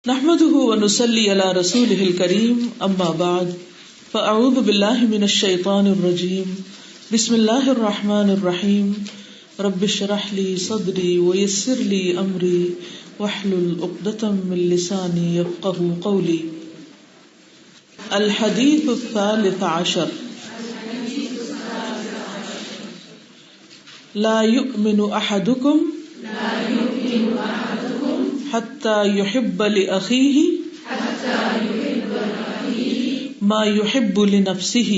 نحمده ونصلي على رسوله الكريم اما بعد فاعوذ بالله من الشيطان الرجيم بسم الله الرحمن الرحيم رب اشرح لي صدري ويسر لي امري واحلل عقدة من لساني يفقهوا قولي. الحديث الثالث عشر لا يؤمن احدكم حتى يحب لأخيه ما يحب لنفسه.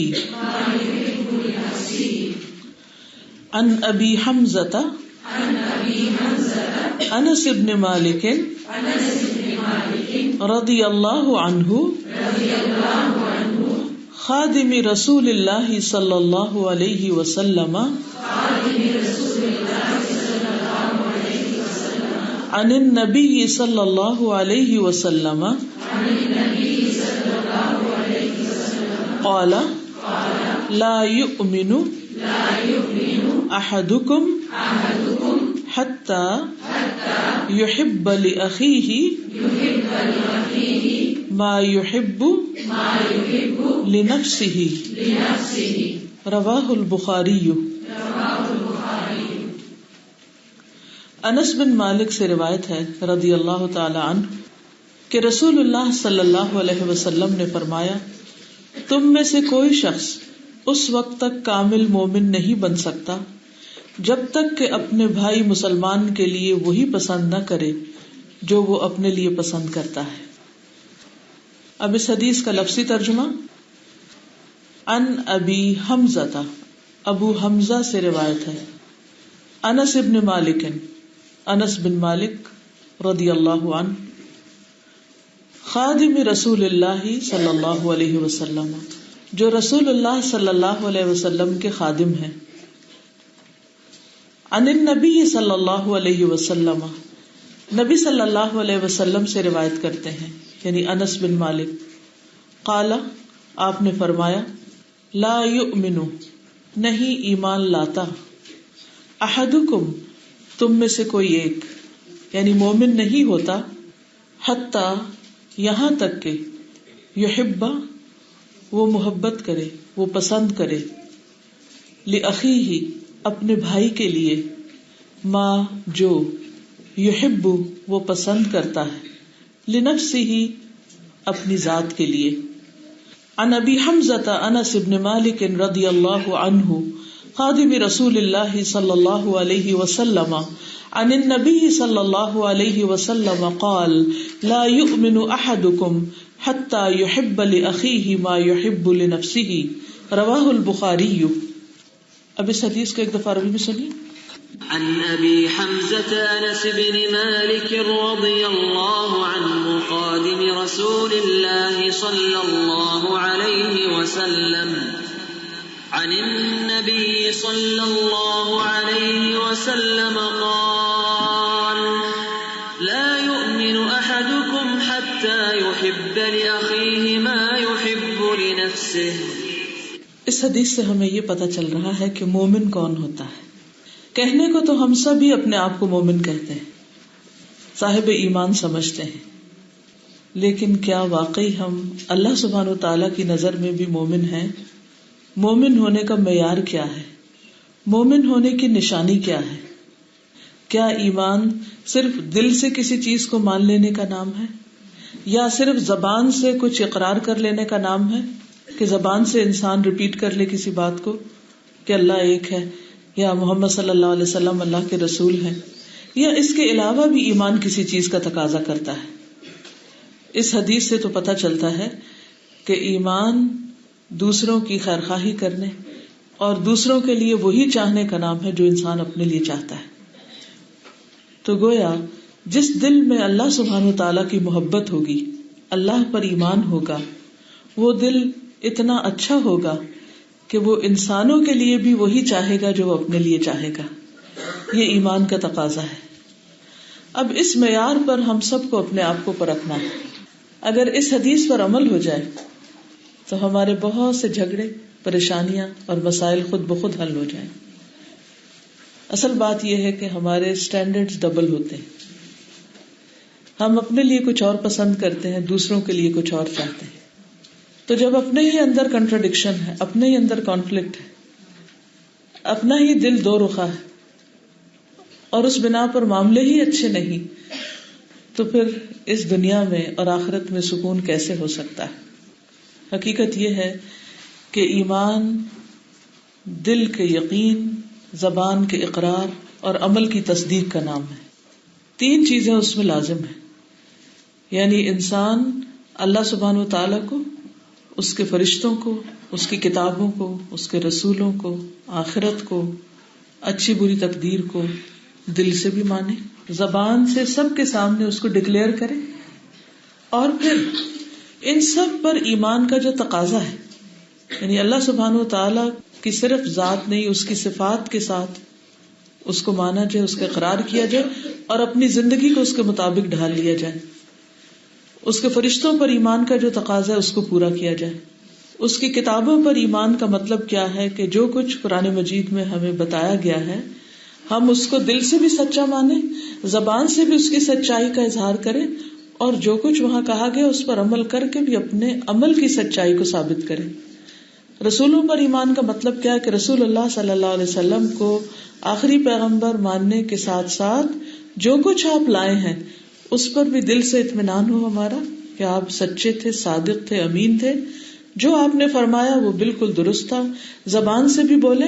عن أبي حمزة أنس بن مالك رضي الله عنه خادم رسول الله صلى الله عليه وسلم عن النبي صلى الله عليه وسلم قال لا يؤمن أحدكم حتى يحب لأخيه ما يحب لنفسه. رواه البخاری. انس بن مالک سے روایت ہے رضی اللہ تعالی عنہ کہ رسول اللہ صلی اللہ علیہ وسلم نے فرمایا، تم میں سے کوئی شخص اس وقت تک کامل مومن نہیں بن سکتا جب تک کہ اپنے بھائی مسلمان کے لیے وہی پسند نہ کرے جو وہ اپنے لیے پسند کرتا ہے. اب اس حدیث کا لفظی ترجمہ. ان ابی حمزہ، ابو حمزہ سے روایت ہے. انس ابن مالک، انس بن مالک رضی اللہ عنہ، خادم رسول اللہ صلی اللہ علیہ وسلم، جو رسول اللہ صلی اللہ علیہ وسلم کے خادم ہیں. عن النبی صلی اللہ علیہ وسلم، نبی صلی اللہ علیہ وسلم سے روایت کرتے ہیں یعنی انس بن مالک. قال، آپ نے فرمایا، لا یؤمن، نہیں ایمان لاتا، احدکم، تم میں سے کوئی ایک، یعنی مومن نہیں ہوتا، حتی، یہاں تک کہ یحب، وہ محبت کرے، وہ پسند کرے، لأخیہ، اپنے بھائی کے لیے، ما، جو، یحب، وہ پسند کرتا ہے، لنفسہ، اپنی ذات کے لیے. عن ابی حمزہ انس بن مالک رضی اللہ عنہ خادم رسول اللہ صلی اللہ علیہ وسلم عن النبی صلی اللہ علیہ وسلم قال لا یؤمن احدکم حتی یحب لأخیہ ما یحب لنفسہ. رواہ البخاری. اب اس حدیث کو ایک دفعہ عربی میں سنیے. عن ابی حمزة انس بن مالک رضی اللہ عنہ خادم رسول اللہ صلی اللہ علیہ وسلم عن النبي صلى الله عليه وسلم قال لا يؤمن أحدكم حتى يحب لأخيه ما يحب لنفسه. اس حدیث سے ہمیں یہ پتہ چل رہا ہے کہ مومن کون ہوتا ہے. کہنے کو تو ہم سب ہی اپنے آپ کو مومن کہتے ہیں، صاحب ایمان سمجھتے ہیں، لیکن کیا واقعی ہم اللہ سبحانہ و تعالیٰ کی نظر میں بھی مومن ہیں؟ مومن ہونے کا معیار کیا ہے؟ مومن ہونے کی نشانی کیا ہے؟ کیا ایمان صرف دل سے کسی چیز کو مان لینے کا نام ہے، یا صرف زبان سے کچھ اقرار کر لینے کا نام ہے کہ زبان سے انسان ریپیٹ کر لے کسی بات کو کہ اللہ ایک ہے، یا محمد صلی اللہ علیہ وسلم اللہ کے رسول ہیں، یا اس کے علاوہ بھی ایمان کسی چیز کا تقاضا کرتا ہے؟ اس حدیث سے تو پتہ چلتا ہے کہ ایمان دوسروں کی خیرخواہی کرنے اور دوسروں کے لیے وہی چاہنے کا نام ہے جو انسان اپنے لیے چاہتا ہے. تو گویا جس دل میں اللہ سبحانہ و تعالیٰ کی محبت ہوگی، اللہ پر ایمان ہوگا، وہ دل اتنا اچھا ہوگا کہ وہ انسانوں کے لیے بھی وہی چاہے گا جو وہ اپنے لیے چاہے گا. یہ ایمان کا تقاضا ہے. اب اس معیار پر ہم سب کو اپنے آپ کو پرکھنا ہے. اگر اس حدیث پر عمل ہو جائے تو ہمارے بہت سے جھگڑے، پریشانیاں اور مسائل خود بخود حل ہو جائیں. اصل بات یہ ہے کہ ہمارے سٹینڈرڈز ڈبل ہوتے ہیں. ہم اپنے لیے کچھ اور پسند کرتے ہیں، دوسروں کے لیے کچھ اور چاہتے ہیں. تو جب اپنے ہی اندر کنٹراڈکشن ہے، اپنے ہی اندر کانفلکٹ ہے، اپنا ہی دل دو رخا ہے، اور اس بنا پر معاملے ہی اچھے نہیں، تو پھر اس دنیا میں اور آخرت میں سکون کیسے ہو سکتا ہے؟ حقیقت یہ ہے کہ ایمان دل کے یقین، زبان کے اقرار اور عمل کی تصدیق کا نام ہے. 3 چیزیں اس میں لازم ہیں. یعنی انسان اللہ سبحانہ و تعالیٰ کو، اس کے فرشتوں کو، اس کی کتابوں کو، اس کے رسولوں کو، آخرت کو، اچھی بری تقدیر کو دل سے بھی مانے، زبان سے سب کے سامنے اس کو ڈکلیئر کرے، اور پھر ان سب پر ایمان کا جو تقاضا ہے، یعنی اللہ سبحانہ و تعالیٰ کی صرف ذات نہیں، اس کی صفات کے ساتھ اس کو مانا جائے، اس کا اقرار کیا جائے اور اپنی زندگی کو اس کے مطابق ڈھال لیا جائے. اس کے فرشتوں پر ایمان کا جو تقاضا ہے اس کو پورا کیا جائے. اس کی کتابوں پر ایمان کا مطلب کیا ہے کہ جو کچھ قرآن مجید میں ہمیں بتایا گیا ہے ہم اس کو دل سے بھی سچا مانیں، زبان سے بھی اس کی سچائی کا اظہار کریں، اور جو کچھ وہاں کہا گیا اس پر عمل کر کے بھی اپنے عمل کی سچائی کو ثابت کریں. رسولوں پر ایمان کا مطلب کیا ہے کہ رسول اللہ صلی اللہ علیہ وسلم کو آخری پیغمبر ماننے کے ساتھ ساتھ جو کچھ آپ لائے ہیں اس پر بھی دل سے اطمینان ہو ہمارا کہ آپ سچے تھے، صادق تھے، امین تھے، جو آپ نے فرمایا وہ بالکل درست تھا. زبان سے بھی بولیں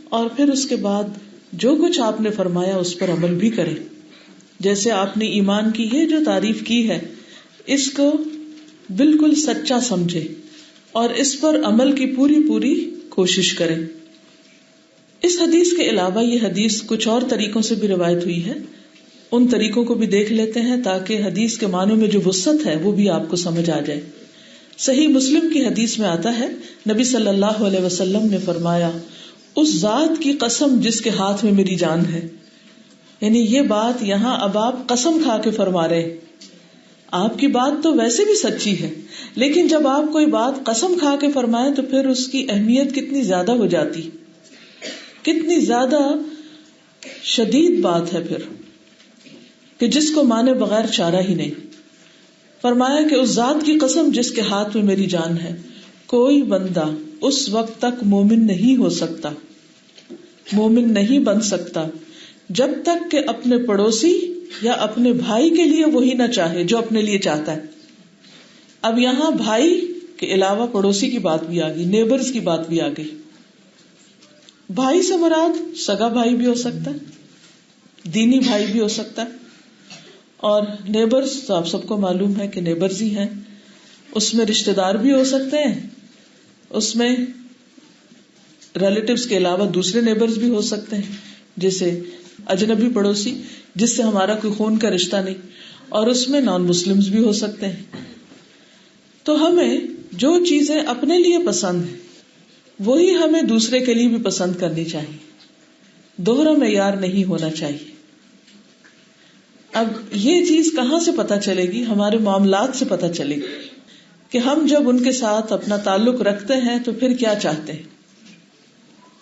اور پھر اس کے بعد جو کچھ آپ نے فرمایا اس پر عمل بھی کریں. جیسے آپ نے ایمان کی یہ جو تعریف کی ہے اس کو بالکل سچا سمجھے اور اس پر عمل کی پوری کوشش کریں. اس حدیث کے علاوہ یہ حدیث کچھ اور طریقوں سے بھی روایت ہوئی ہے، ان طریقوں کو بھی دیکھ لیتے ہیں تاکہ حدیث کے معنوں میں جو وسعت ہے وہ بھی آپ کو سمجھ آ جائے. صحیح مسلم کی حدیث میں آتا ہے نبی صلی اللہ علیہ وسلم نے فرمایا، اس ذات کی قسم جس کے ہاتھ میں میری جان ہے. یعنی یہ بات یہاں اب آپ قسم کھا کے فرما رہے. آپ کی بات تو ویسے بھی سچی ہے، لیکن جب آپ کوئی بات قسم کھا کے فرمائے تو پھر اس کی اہمیت کتنی زیادہ ہو جاتی، کتنی زیادہ شدید بات ہے پھر، کہ جس کو مانے بغیر چارہ ہی نہیں. فرمایا کہ اس ذات کی قسم جس کے ہاتھ میں میری جان ہے، کوئی بندہ اس وقت تک مومن نہیں ہو سکتا، مومن نہیں بن سکتا جب تک کہ اپنے پڑوسی یا اپنے بھائی کے لیے وہی نہ چاہے جو اپنے لیے چاہتا ہے. اب یہاں بھائی کے علاوہ پڑوسی کی بات بھی آ گئی، نیبرز کی بات بھی آ گئی. بھائی سے مراد سگا بھائی بھی ہو سکتا ہے، دینی بھائی بھی ہو سکتا ہے، اور نیبرز تو آپ سب کو معلوم ہے کہ نیبرز ہی ہیں. اس میں رشتہ دار بھی ہو سکتے ہیں، اس میں ریلیٹیوز کے علاوہ دوسرے نیبرز بھی ہو سکتے ہیں، جیسے اجنبی پڑوسی جس سے ہمارا کوئی خون کا رشتہ نہیں، اور اس میں نان مسلمز بھی ہو سکتے ہیں. تو ہمیں جو چیزیں اپنے لیے پسند ہیں وہی ہمیں دوسرے کے لیے بھی پسند کرنی چاہیے، دوہرا معیار نہیں ہونا چاہیے. اب یہ چیز کہاں سے پتہ چلے گی؟ ہمارے معاملات سے پتہ چلے گی کہ ہم جب ان کے ساتھ اپنا تعلق رکھتے ہیں تو پھر کیا چاہتے ہیں.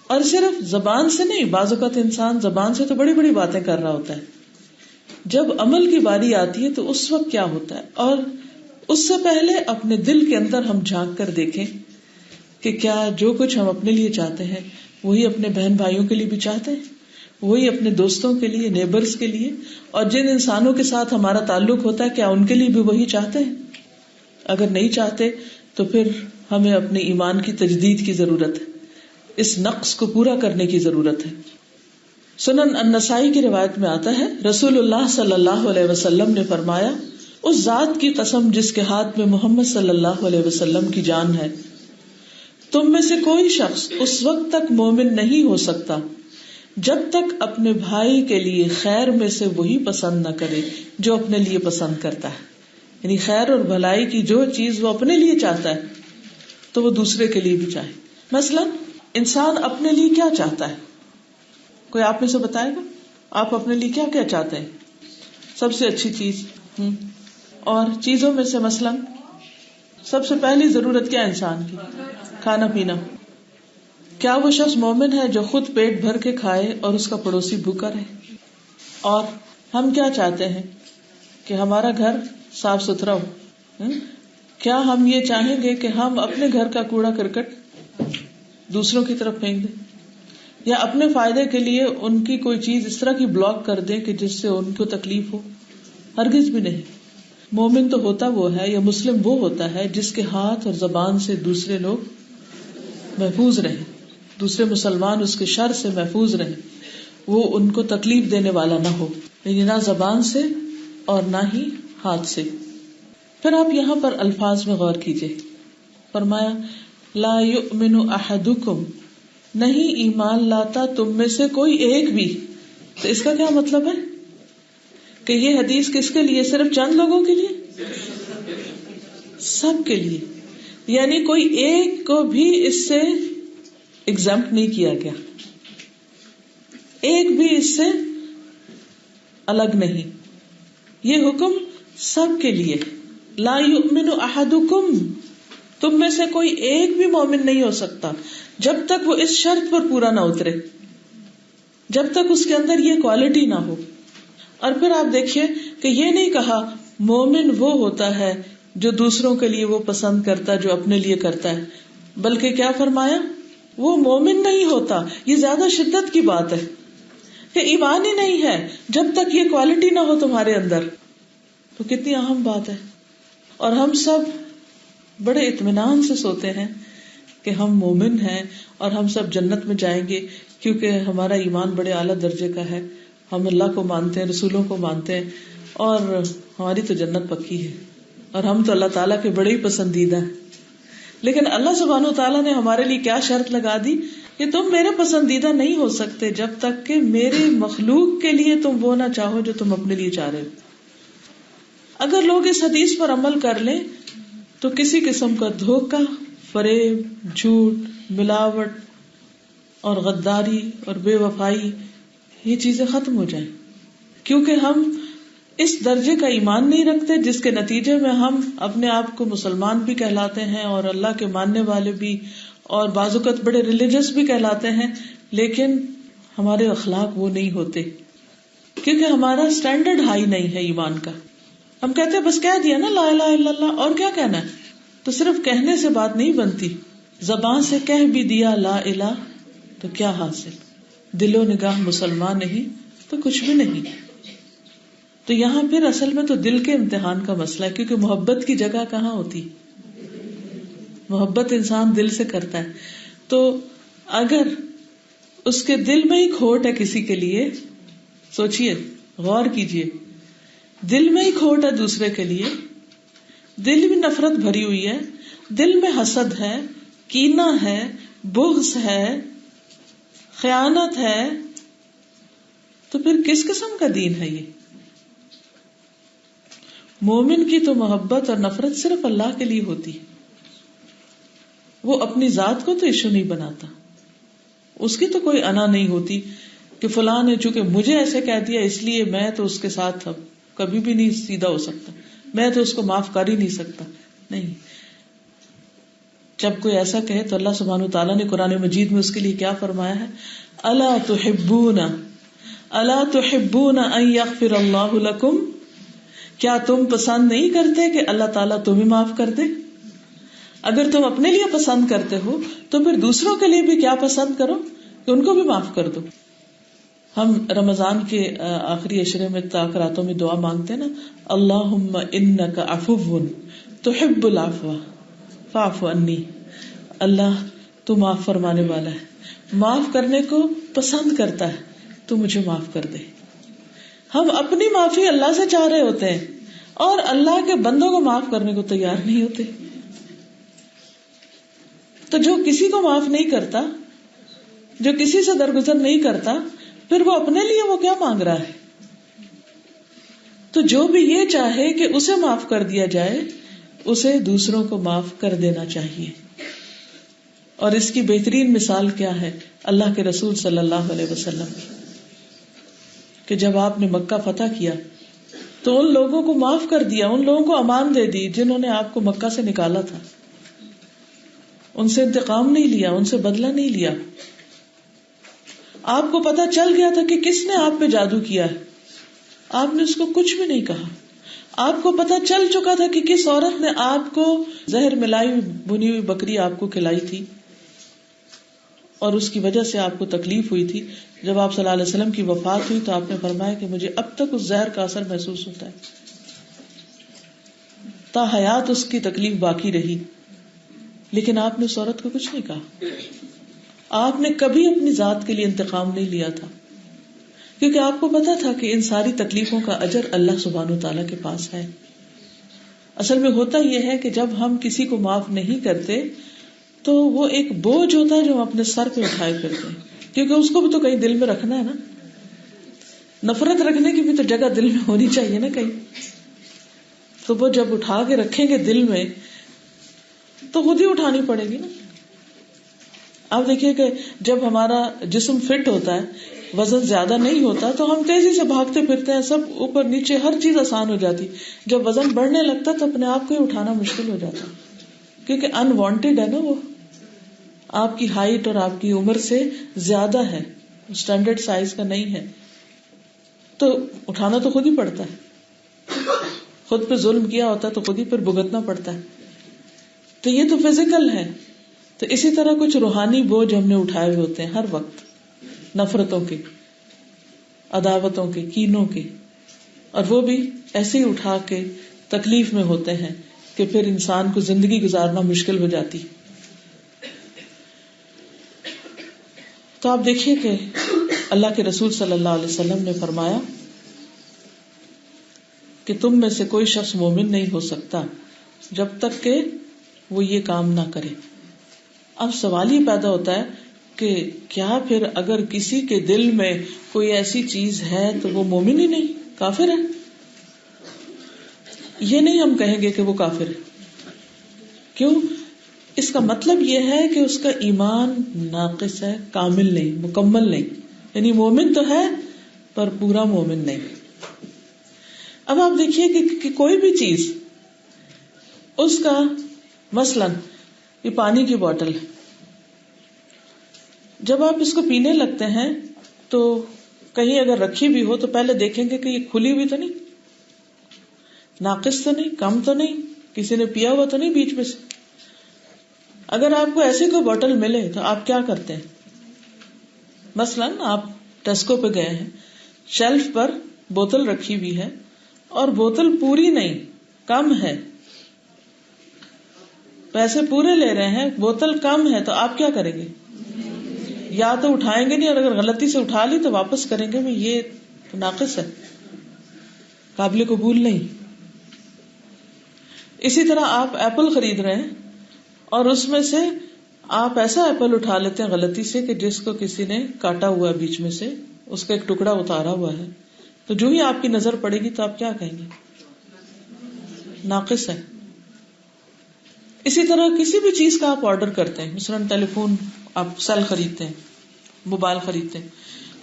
اور صرف زبان سے نہیں، بعض اوقات انسان زبان سے تو بڑی بڑی باتیں کر رہا ہوتا ہے، جب عمل کی باری آتی ہے تو اس وقت کیا ہوتا ہے. اور اس سے پہلے اپنے دل کے اندر ہم جھانک کر دیکھیں کہ کیا جو کچھ ہم اپنے لیے چاہتے ہیں وہی اپنے بہن بھائیوں کے لیے بھی چاہتے ہیں، وہی اپنے دوستوں کے لیے، نیبرز کے لیے، اور جن انسانوں کے ساتھ ہمارا تعلق ہوتا ہے کیا ان کے لیے بھی وہی چاہتے ہیں. اگر نہیں چاہتے تو پھر ہمیں اپنے ایمان کی تجدید کی ضرورت ہے، اس نقص کو پورا کرنے کی ضرورت ہے. سنن النسائی کی روایت میں آتا ہے رسول اللہ صلی اللہ علیہ وسلم نے فرمایا، اس ذات کی قسم جس کے ہاتھ میں محمد صلی اللہ علیہ وسلم کی جان ہے، تم میں سے کوئی شخص اس وقت تک مومن نہیں ہو سکتا جب تک اپنے بھائی کے لیے خیر میں سے وہی پسند نہ کرے جو اپنے لیے پسند کرتا ہے. یعنی خیر اور بھلائی کی جو چیز وہ اپنے لیے چاہتا ہے تو وہ دوسرے کے لیے بھی چاہے. مثلا انسان اپنے لیے کیا چاہتا ہے؟ کوئی آپ میں سے بتائے گا آپ اپنے لیے کیا کیا چاہتے ہیں؟ سب سے اچھی چیز اور چیزوں میں سے مثلا سب سے پہلی ضرورت کیا انسان کی؟ کھانا پینا. کیا وہ شخص مومن ہے جو خود پیٹ بھر کے کھائے اور اس کا پڑوسی بھوکا رہے؟ اور ہم کیا چاہتے ہیں کہ ہمارا گھر صاف ستھرا ہو؟ کیا ہم یہ چاہیں گے کہ ہم اپنے گھر کا کوڑا کرکٹ دوسروں کی طرف پھینک دیں، یا اپنے فائدے کے لیے ان کی کوئی چیز اس طرح کی بلاک کر دیں کہ جس سے ان کو تکلیف ہو؟ ہرگز بھی نہیں. مومن تو ہوتا وہ ہے، یا مسلم وہ ہوتا ہے جس کے ہاتھ اور زبان سے دوسرے لوگ محفوظ رہیں، دوسرے مسلمان اس کے شر سے محفوظ رہیں، وہ ان کو تکلیف دینے والا نہ ہو، یعنی نہ زبان سے اور نہ ہی ہاتھ سے. پھر آپ یہاں پر الفاظ میں غور کیجئے، فرمایا لا یؤمن احدکم، نہیں ایمان لاتا تم میں سے کوئی ایک بھی. تو اس کا کیا مطلب ہے کہ یہ حدیث کس کے لیے؟ صرف چند لوگوں کے لیے؟ سب کے لیے. یعنی کوئی ایک کو بھی اس سے ایگزمپٹ نہیں کیا گیا، ایک بھی اس سے الگ نہیں. یہ حکم سب کے لیے. لا یؤمن احدکم، تم میں سے کوئی ایک بھی مومن نہیں ہو سکتا جب تک وہ اس شرط پر پورا نہ اترے، جب تک اس کے اندر یہ کوالٹی نہ ہو. اور پھر آپ دیکھیے کہ یہ نہیں کہا مومن وہ ہوتا ہے جو دوسروں کے لیے وہ پسند کرتا جو اپنے لیے کرتا ہے، بلکہ کیا فرمایا؟ وہ مومن نہیں ہوتا. یہ زیادہ شدت کی بات ہے کہ ایمان ہی نہیں ہے جب تک یہ کوالٹی نہ ہو تمہارے اندر. تو کتنی اہم بات ہے. اور ہم سب بڑے اطمینان سے سوتے ہیں کہ ہم مومن ہیں اور ہم سب جنت میں جائیں گے کیونکہ ہمارا ایمان بڑے اعلیٰ درجے کا ہے، ہم اللہ کو مانتے ہیں، رسولوں کو مانتے ہیں، اور ہماری تو جنت پکی ہے اور ہم تو اللہ تعالیٰ کے بڑے ہی پسندیدہ ہیں. لیکن اللہ سبحانہ و تعالیٰ نے ہمارے لیے کیا شرط لگا دی کہ تم میرے پسندیدہ نہیں ہو سکتے جب تک کہ میری مخلوق کے لیے تم وہ نہ چاہو جو تم اپنے لیے چاہ رہے ہو. اگر لوگ اس حدیث پر عمل کر لیں تو کسی قسم کا دھوکہ، فریب، جھوٹ، ملاوٹ اور غداری اور بے وفائی، یہ چیزیں ختم ہو جائیں. کیونکہ ہم اس درجے کا ایمان نہیں رکھتے جس کے نتیجے میں ہم اپنے آپ کو مسلمان بھی کہلاتے ہیں اور اللہ کے ماننے والے بھی، اور بعض اوقات بڑے ریلیجس بھی کہلاتے ہیں، لیکن ہمارے اخلاق وہ نہیں ہوتے کیونکہ ہمارا سٹینڈرڈ ہائی نہیں ہے ایمان کا. ہم کہتے ہیں بس کہہ دیا نا لا الہ الا اللہ، اور کیا کہنا ہے. تو صرف کہنے سے بات نہیں بنتی، زبان سے کہہ بھی دیا لا الہ تو کیا حاصل، دل و نگاہ مسلمان نہیں تو کچھ بھی نہیں. تو یہاں پھر اصل میں تو دل کے امتحان کا مسئلہ ہے، کیونکہ محبت کی جگہ کہاں ہوتی؟ محبت انسان دل سے کرتا ہے. تو اگر اس کے دل میں ہی کھوٹ ہے کسی کے لیے، سوچئے، غور کیجئے، دل میں ہی کھوٹ ہے دوسرے کے لیے، دل میں نفرت بھری ہوئی ہے، دل میں حسد ہے، کینہ ہے، بغض ہے، خیانت ہے، تو پھر کس قسم کا دین ہے یہ؟ مومن کی تو محبت اور نفرت صرف اللہ کے لیے ہوتی ہے. وہ اپنی ذات کو تو ایشو نہیں بناتا، اس کی تو کوئی انا نہیں ہوتی کہ فلاں نے چونکہ مجھے ایسے کہہ دیا اس لیے میں تو اس کے ساتھ اب کبھی بھی نہیں سیدھا ہو سکتا، میں تو اس کو معاف کر ہی نہیں سکتا. نہیں، جب کوئی ایسا کہے تو اللہ سبحانہ وتعالیٰ نے قرآن مجید میں اس کے لیے کیا فرمایا ہے؟ الا تحبون ان یغفر اللہ لکم، کیا تم پسند نہیں کرتے کہ اللہ تعالیٰ تمہیں معاف کر دے؟ اگر تم اپنے لیے پسند کرتے ہو تو پھر دوسروں کے لیے بھی کیا پسند کرو کہ ان کو بھی معاف کر دو. ہم رمضان کے آخری عشرے میں راتوں میں دعا مانگتے ہیں نا، اللہم انک عفو تحب العفو فاعف عنی. اللہ تو معاف فرمانے والا ہے، معاف کرنے کو پسند کرتا ہے، تو مجھے معاف کر دے. ہم اپنی معافی اللہ سے چاہ رہے ہوتے ہیں اور اللہ کے بندوں کو معاف کرنے کو تیار نہیں ہوتے. تو جو کسی کو معاف نہیں کرتا، جو کسی سے درگزر نہیں کرتا، پھر وہ اپنے لیے وہ کیا مانگ رہا ہے؟ تو جو بھی یہ چاہے کہ اسے معاف کر دیا جائے، اسے دوسروں کو معاف کر دینا چاہیے. اور اس کی بہترین مثال کیا ہے؟ اللہ کے رسول صلی اللہ علیہ وسلم، کہ جب آپ نے مکہ فتح کیا تو ان لوگوں کو معاف کر دیا، ان لوگوں کو امان دے دی جنہوں نے آپ کو مکہ سے نکالا تھا. ان سے انتقام نہیں لیا، ان سے بدلہ نہیں لیا. آپ کو پتا چل گیا تھا کہ کس نے آپ پہ جادو کیا ہے، آپ نے اس کو کچھ بھی نہیں کہا. آپ کو پتا چل چکا تھا کہ کس عورت نے آپ کو زہر ملائی بنی ہوئی بکری آپ کو کھلائی تھی اور اس کی وجہ سے آپ کو تکلیف ہوئی تھی. جب آپ صلی اللہ علیہ وسلم کی وفات ہوئی تو آپ نے فرمایا کہ مجھے اب تک اس زہر کا اثر محسوس ہوتا ہے. تا حیات اس کی تکلیف باقی رہی, لیکن آپ نے اس عورت کو کچھ نہیں کہا. آپ نے کبھی اپنی ذات کے لیے انتقام نہیں لیا تھا, کیونکہ آپ کو پتا تھا کہ ان ساری تکلیفوں کا اجر اللہ سبحانہ وتعالیٰ کے پاس ہے. اصل میں ہوتا یہ ہے کہ جب ہم کسی کو معاف نہیں کرتے تو وہ ایک بوجھ ہوتا ہے جو ہم اپنے سر پہ اٹھائے پھرتے ہیں, کیونکہ اس کو بھی تو کہیں دل میں رکھنا ہے نا. نفرت رکھنے کی بھی تو جگہ دل میں ہونی چاہیے نا کہیں. تو وہ جب اٹھا کے رکھیں گے دل میں تو خود ہی اٹھانی پڑے گی نا. آپ دیکھیے کہ جب ہمارا جسم فٹ ہوتا ہے, وزن زیادہ نہیں ہوتا, تو ہم تیزی سے بھاگتے پھرتے ہیں, سب اوپر نیچے ہر چیز آسان ہو جاتی. جب وزن بڑھنے لگتا تو اپنے آپ کو ہی اٹھانا مشکل ہو جاتا, کیونکہ انوانٹیڈ ہے نا, وہ آپ کی ہائٹ اور آپ کی عمر سے زیادہ ہے, اسٹینڈرڈ سائز کا نہیں ہے, تو اٹھانا تو خود ہی پڑتا ہے. خود پہ ظلم کیا ہوتا ہے تو خود ہی پھر بھگتنا پڑتا ہے. تو یہ تو فزیکل ہے. تو اسی طرح کچھ روحانی بوجھ ہم نے اٹھائے ہوئے ہوتے ہیں ہر وقت, نفرتوں کے, عداوتوں کے, کینوں کے, اور وہ بھی ایسے ہی اٹھا کے تکلیف میں ہوتے ہیں کہ پھر انسان کو زندگی گزارنا مشکل ہو جاتی. تو آپ دیکھیے کہ اللہ کے رسول صلی اللہ علیہ وسلم نے فرمایا کہ تم میں سے کوئی شخص مومن نہیں ہو سکتا جب تک کہ وہ یہ کام نہ کرے. اب سوال یہ پیدا ہوتا ہے کہ کیا پھر اگر کسی کے دل میں کوئی ایسی چیز ہے تو وہ مومن ہی نہیں, کافر ہے؟ یہ نہیں ہم کہیں گے کہ وہ کافر ہے. کیوں؟ اس کا مطلب یہ ہے کہ اس کا ایمان ناقص ہے, کامل نہیں, مکمل نہیں. یعنی مومن تو ہے پر پورا مومن نہیں. اب آپ دیکھیے کہ کوئی بھی چیز, اس کا مثلاً یہ پانی کی بوتل ہے, جب آپ اس کو پینے لگتے ہیں تو کہیں اگر رکھی بھی ہو تو پہلے دیکھیں گے کہ یہ کھلی ہوئی تو نہیں, ناقص تو نہیں, کم تو نہیں, کسی نے پیا ہوا تو نہیں بیچ میں سے. اگر آپ کو ایسی کوئی بوتل ملے تو آپ کیا کرتے ہیں؟ مثلاً آپ ٹیسکو پہ گئے ہیں, شیلف پر بوتل رکھی ہوئی ہے اور بوتل پوری نہیں, کم ہے, پیسے پورے لے رہے ہیں, بوتل کم ہے, تو آپ کیا کریں گے؟ یا تو اٹھائیں گے نہیں, اور اگر غلطی سے اٹھا لی تو واپس کریں گے, میں یہ تو ناقص ہے, قابل قبول نہیں. اسی طرح آپ ایپل خرید رہے ہیں اور اس میں سے آپ ایسا ایپل اٹھا لیتے ہیں غلطی سے کہ جس کو کسی نے کاٹا ہوا ہے بیچ میں سے, اس کا ایک ٹکڑا اتارا ہوا ہے, تو جو ہی آپ کی نظر پڑے گی تو آپ کیا کہیں گے؟ ناقص ہے. اسی طرح کسی بھی چیز کا آپ آرڈر کرتے ہیں, مثلاً ٹیلی فون آپ سیل خریدتے ہیں, موبائل خریدتے ہیں,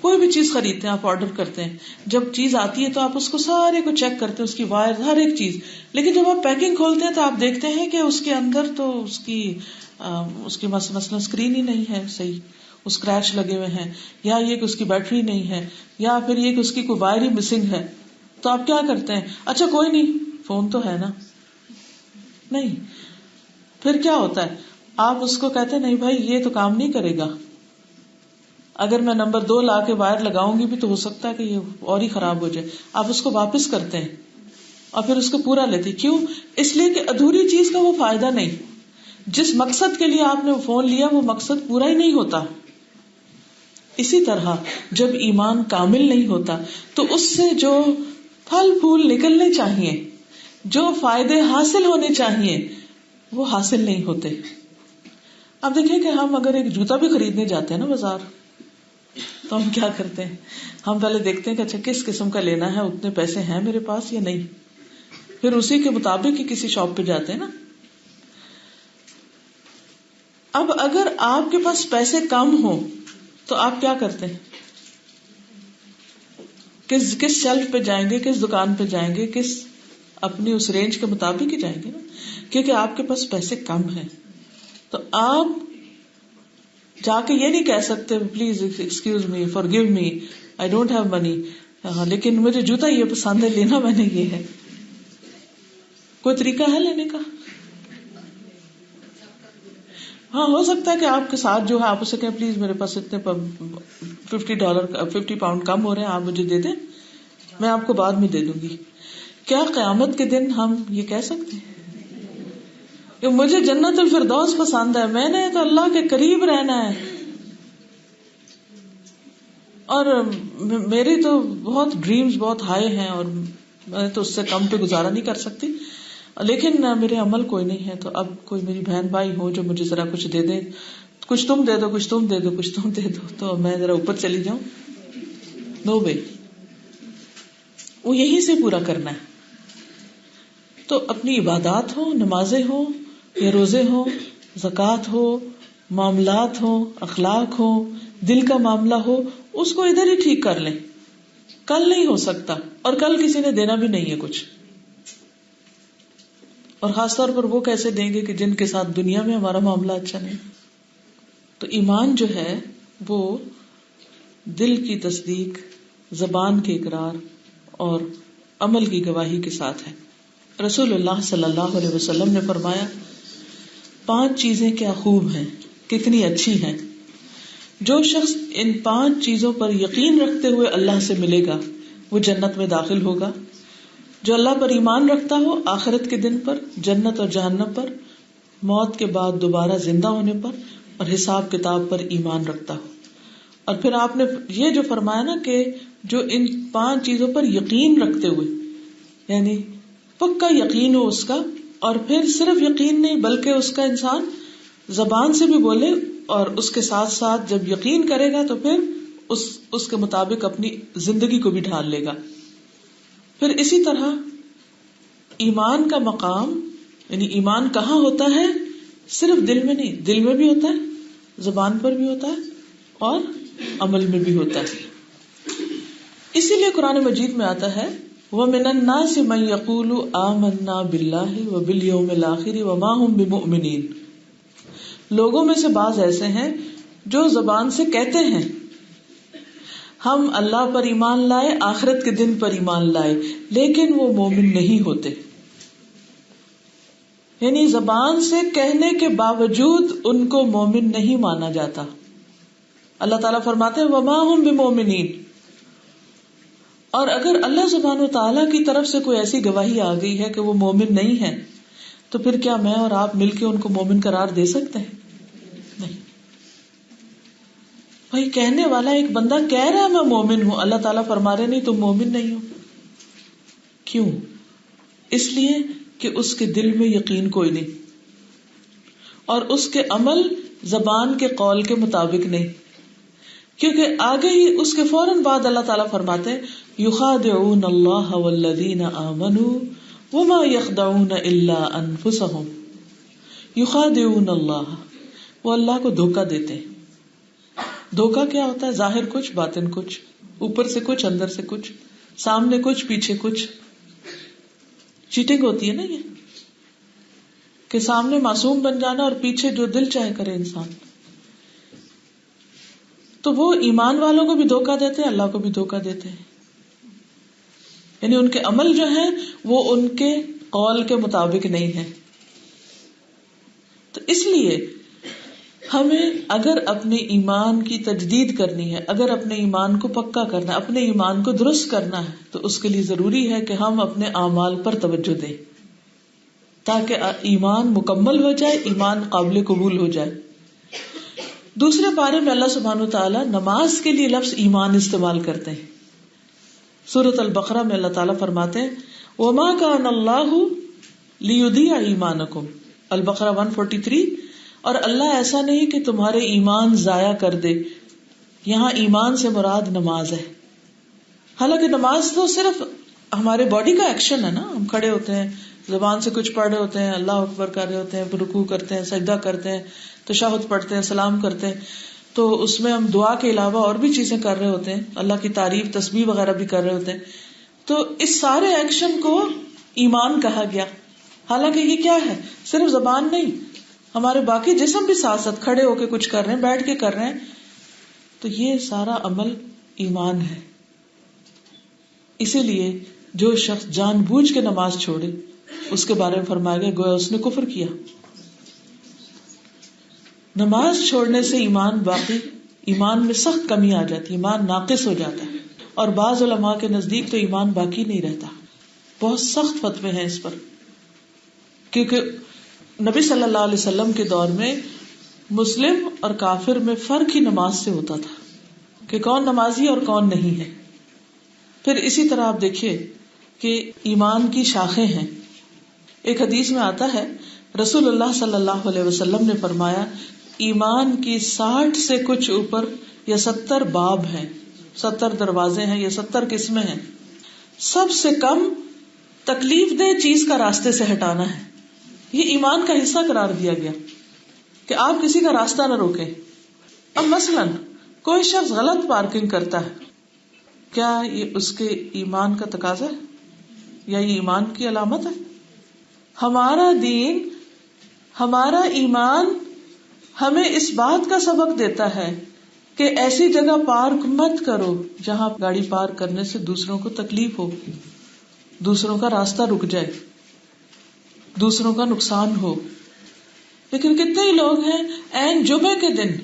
کوئی بھی چیز خریدتے ہیں, آپ آرڈر کرتے ہیں, جب چیز آتی ہے تو آپ اس کو سارے کو چیک کرتے ہیں, اس کی وائر, ہر ایک چیز. لیکن جب آپ پیکنگ کھولتے ہیں تو آپ دیکھتے ہیں کہ اس کے اندر تو اس کی مثلا اسکرین ہی نہیں ہے صحیح, اسکریچ لگے ہوئے ہیں, یا یہ کہ اس کی بیٹری نہیں ہے, یا پھر یہ کہ اس کی کوئی وائر ہی مسنگ ہے. تو آپ کیا کرتے ہیں؟ اچھا کوئی نہیں, فون تو ہے نا. نہیں, پھر کیا ہوتا ہے؟ آپ اس کو کہتے ہیں نہیں بھائی یہ تو کام نہیں کرے گا, اگر میں نمبر 2 لا کے وائر لگاؤں گی بھی تو ہو سکتا ہے کہ یہ اور ہی خراب ہو جائے. آپ اس کو واپس کرتے ہیں اور پھر اس کو پورا لیتے. کیوں؟ اس لیے کہ ادھوری چیز کا وہ فائدہ نہیں. جس مقصد کے لیے آپ نے فون لیا وہ مقصد پورا ہی نہیں ہوتا. اسی طرح جب ایمان کامل نہیں ہوتا تو اس سے جو پھل پھول نکلنے چاہیے, جو فائدے حاصل ہونے چاہیے, وہ حاصل نہیں ہوتے. اب دیکھیں کہ ہم اگر ایک جوتا بھی خریدنے جاتے ہیں نا بازار, تو ہم کیا کرتے ہیں؟ ہم پہلے دیکھتے ہیں کہ اچھا کس قسم کا لینا ہے, اتنے پیسے ہیں میرے پاس یا نہیں, پھر اسی کے مطابق ہی کسی شاپ پہ جاتے ہیں نا. اب اگر آپ کے پاس پیسے کم ہو تو آپ کیا کرتے ہیں؟ کس شیلف پہ جائیں گے, کس دکان پہ جائیں گے, کس اپنی اس رینج کے مطابق ہی جائیں گے نا, کیونکہ آپ کے پاس پیسے کم ہیں. تو آپ جا کے یہ نہیں کہہ سکتے please excuse me, forgive me, I don't have money, لیکن مجھے جوتا یہ پسند ہے, لینا میں نے یہ ہے. کوئی طریقہ ہے لینے کا؟ ہاں ہو سکتا ہے کہ آپ کے ساتھ جو ہے آپ اسے کہیں پلیز میرے پاس اتنے $50 کم ہو رہے ہیں، آپ مجھے دے دیں، میں آپ کو بعد میں دے دوں گی. کیا قیامت کے دن ہم یہ کہہ سکتے ہیں کہ مجھے جنت الفردوس پسند ہے، میں نے تو اللہ کے قریب رہنا ہے اور میری تو بہت ڈریمز بہت ہائی ہیں اور میں تو اس سے کم پہ گزارا نہیں کر سکتی، لیکن میرے عمل کوئی نہیں ہے، تو اب کوئی میری بہن بھائی ہو جو مجھے ذرا کچھ دے دے، کچھ تم دے دو، کچھ تم دے دو، کچھ تم دے دو، تو میں ذرا اوپر چلی جاؤں. نو وے، وہ یہیں سے پورا کرنا ہے. تو اپنی عبادات ہو، نمازیں ہو یا روزے ہو، زکوٰۃ ہو، معاملات ہو، اخلاق ہو، دل کا معاملہ ہو، اس کو ادھر ہی ٹھیک کر لیں. کل نہیں ہو سکتا اور کل کسی نے دینا بھی نہیں ہے کچھ، اور خاص طور پر وہ کیسے دیں گے کہ جن کے ساتھ دنیا میں ہمارا معاملہ اچھا نہیں. تو ایمان جو ہے وہ دل کی تصدیق، زبان کے اقرار اور عمل کی گواہی کے ساتھ ہے. رسول اللہ صلی اللہ علیہ وسلم نے فرمایا 5 چیزیں کیا خوب ہیں، کتنی اچھی ہیں. جو شخص ان 5 چیزوں پر یقین رکھتے ہوئے اللہ سے ملے گا وہ جنت میں داخل ہوگا. جو اللہ پر ایمان رکھتا ہو، آخرت کے دن پر، جنت اور جہنم پر، موت کے بعد دوبارہ زندہ ہونے پر اور حساب کتاب پر ایمان رکھتا ہو. اور پھر آپ نے یہ جو فرمایا نا کہ جو ان 5 چیزوں پر یقین رکھتے ہوئے، یعنی پکا یقین ہو اس کا، اور پھر صرف یقین نہیں بلکہ اس کا انسان زبان سے بھی بولے اور اس کے ساتھ ساتھ جب یقین کرے گا تو پھر اس کے مطابق اپنی زندگی کو بھی ڈھال لے گا. پھر اسی طرح ایمان کا مقام، یعنی ایمان کہاں ہوتا ہے؟ صرف دل میں نہیں، دل میں بھی ہوتا ہے، زبان پر بھی ہوتا ہے اور عمل میں بھی ہوتا ہے. اسی لیے قرآن مجید میں آتا ہے وَمِنَ النَّاسِ مَن يَقُولُ آمَنَّا بِاللَّهِ وَبِالْيَوْمِ الْآخِرِ وَمَا هُم بِمُؤْمِنِينَ. لوگوں میں سے بعض ایسے ہیں جو زبان سے کہتے ہیں ہم اللہ پر ایمان لائے، آخرت کے دن پر ایمان لائے، لیکن وہ مومن نہیں ہوتے. یعنی زبان سے کہنے کے باوجود ان کو مومن نہیں مانا جاتا. اللہ تعالیٰ فرماتے ہیں وَمَا هُم بِمُؤْمِنِينَ. اور اگر اللہ سبحانہ و تعالیٰ کی طرف سے کوئی ایسی گواہی آ گئی ہے کہ وہ مومن نہیں ہے تو پھر کیا میں اور آپ مل کے ان کو مومن قرار دے سکتے ہیں؟ نہیں. بھائی کہنے والا ایک بندہ کہہ رہا ہے میں مومن ہوں، اللہ تعالیٰ فرما رہے نہیں تم مومن نہیں ہو. کیوں؟ اس لیے کہ اس کے دل میں یقین کوئی نہیں اور اس کے عمل زبان کے قول کے مطابق نہیں. کیونکہ آگے ہی اس کے فوراً بعد اللہ تعالیٰ فرماتے ہیں یخادعون اللہ والذین آمنوا وما یخدعون الا انفسهم. یخادعون اللہ، وہ اللہ کو دھوکہ دیتے ہیں. دھوکہ کیا ہوتا ہے؟ ظاہر کچھ باطن کچھ، اوپر سے کچھ اندر سے کچھ، سامنے کچھ پیچھے کچھ. چیٹنگ ہوتی ہے نا یہ کہ سامنے معصوم بن جانا اور پیچھے جو دل چاہے کرے انسان. تو وہ ایمان والوں کو بھی دھوکہ دیتے ہیں، اللہ کو بھی دھوکہ دیتے ہیں. یعنی ان کے عمل جو ہیں وہ ان کے قول کے مطابق نہیں ہے. تو اس لیے ہمیں اگر اپنے ایمان کی تجدید کرنی ہے، اگر اپنے ایمان کو پکا کرنا ہے، اپنے ایمان کو درست کرنا ہے، تو اس کے لیے ضروری ہے کہ ہم اپنے اعمال پر توجہ دیں تاکہ ایمان مکمل ہو جائے، ایمان قابل قبول ہو جائے. دوسرے پارے میں اللہ سبحانہ وتعالی نماز کے لیے لفظ ایمان استعمال کرتے ہیں. سورۃ البقرہ میں اللہ تعالیٰ فرماتے ہیں وما کان اللہ لیضیع ایمانکم، البقرہ 143. اور اللہ ایسا نہیں کہ تمہارے ایمان ضائع کر دے. یہاں ایمان سے مراد نماز ہے. حالانکہ نماز تو صرف ہمارے باڈی کا ایکشن ہے نا، ہم کھڑے ہوتے ہیں، زبان سے کچھ پڑھ رہے ہوتے ہیں، اللہ اکبر کر رہے ہوتے ہیں، رکوع کرتے ہیں، سجدہ کرتے ہیں، تشہد پڑھتے ہیں، سلام کرتے ہیں. تو اس میں ہم دعا کے علاوہ اور بھی چیزیں کر رہے ہوتے ہیں، اللہ کی تعریف تسبیح وغیرہ بھی کر رہے ہوتے ہیں. تو اس سارے ایکشن کو ایمان کہا گیا. حالانکہ یہ کیا ہے؟ صرف زبان نہیں، ہمارے باقی جسم بھی ساتھ ساتھ کھڑے ہو کے کچھ کر رہے ہیں، بیٹھ کے کر رہے ہیں. تو یہ سارا عمل ایمان ہے. اسی لیے جو شخص جان بوجھ کے نماز چھوڑے اس کے بارے میں فرمایا گیا گویا اس نے کفر کیا. نماز چھوڑنے سے ایمان میں سخت کمی آ جاتی ہے، ایمان ناقص ہو جاتا ہے. اور بعض علماء کے نزدیک تو ایمان باقی نہیں رہتا. بہت سخت فتوے ہیں اس پر، کیونکہ نبی صلی اللہ علیہ وسلم کے دور میں مسلم اور کافر میں فرق ہی نماز سے ہوتا تھا کہ کون نمازی اور کون نہیں ہے. پھر اسی طرح آپ دیکھیے کہ ایمان کی شاخیں ہیں. ایک حدیث میں آتا ہے رسول اللہ صلی اللہ علیہ وسلم نے فرمایا ایمان کی 60 سے کچھ اوپر یا 70 باب ہیں، 70 دروازے ہیں یا 70 قسمیں ہیں. سب سے کم تکلیف دہ چیز کا راستے سے ہٹانا ہے. یہ ایمان کا حصہ قرار دیا گیا کہ آپ کسی کا راستہ نہ روکیں. اب مثلاً کوئی شخص غلط پارکنگ کرتا ہے، کیا یہ اس کے ایمان کا تقاضا ہے یا یہ ایمان کی علامت ہے؟ ہمارا دین، ہمارا ایمان ہمیں اس بات کا سبق دیتا ہے کہ ایسی جگہ پارک مت کرو جہاں گاڑی پارک کرنے سے دوسروں کو تکلیف ہو، دوسروں کا راستہ رک جائے، دوسروں کا نقصان ہو. لیکن کتنے ہی لوگ ہیں عین جمعے کے دن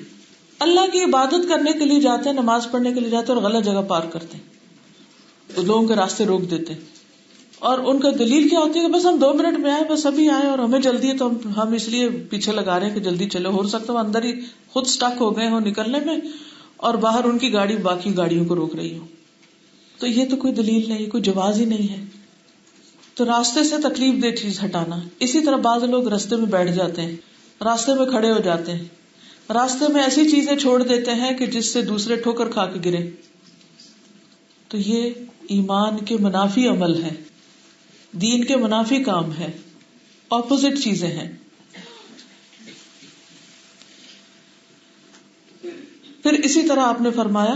اللہ کی عبادت کرنے کے لیے جاتے ہیں، نماز پڑھنے کے لیے جاتے ہیں اور غلط جگہ پارک کرتے ہیں، لوگوں کے راستے روک دیتے ہیں. اور ان کا دلیل کیا ہوتی ہے کہ بس ہم 2 منٹ میں آئے، بس ابھی آئے اور ہمیں جلدی ہے تو ہم اس لیے پیچھے لگا رہے ہیں کہ جلدی چلے. ہو سکتا ہے اندر ہی خود سٹک ہو گئے ہوں نکلنے میں اور باہر ان کی گاڑی باقی گاڑیوں کو روک رہی ہو. تو یہ تو کوئی دلیل نہیں، کوئی جواز ہی نہیں ہے. تو راستے سے تکلیف دہ چیز ہٹانا. اسی طرح بعض لوگ راستے میں بیٹھ جاتے ہیں، راستے میں کھڑے ہو جاتے ہیں، راستے میں ایسی چیزیں چھوڑ دیتے ہیں کہ جس سے دوسرے ٹھوکر کھا کے گرے. تو یہ ایمان کے منافی عمل ہے، دین کے منافی کام ہے، اپوزٹ چیزیں ہیں. پھر اسی طرح آپ نے فرمایا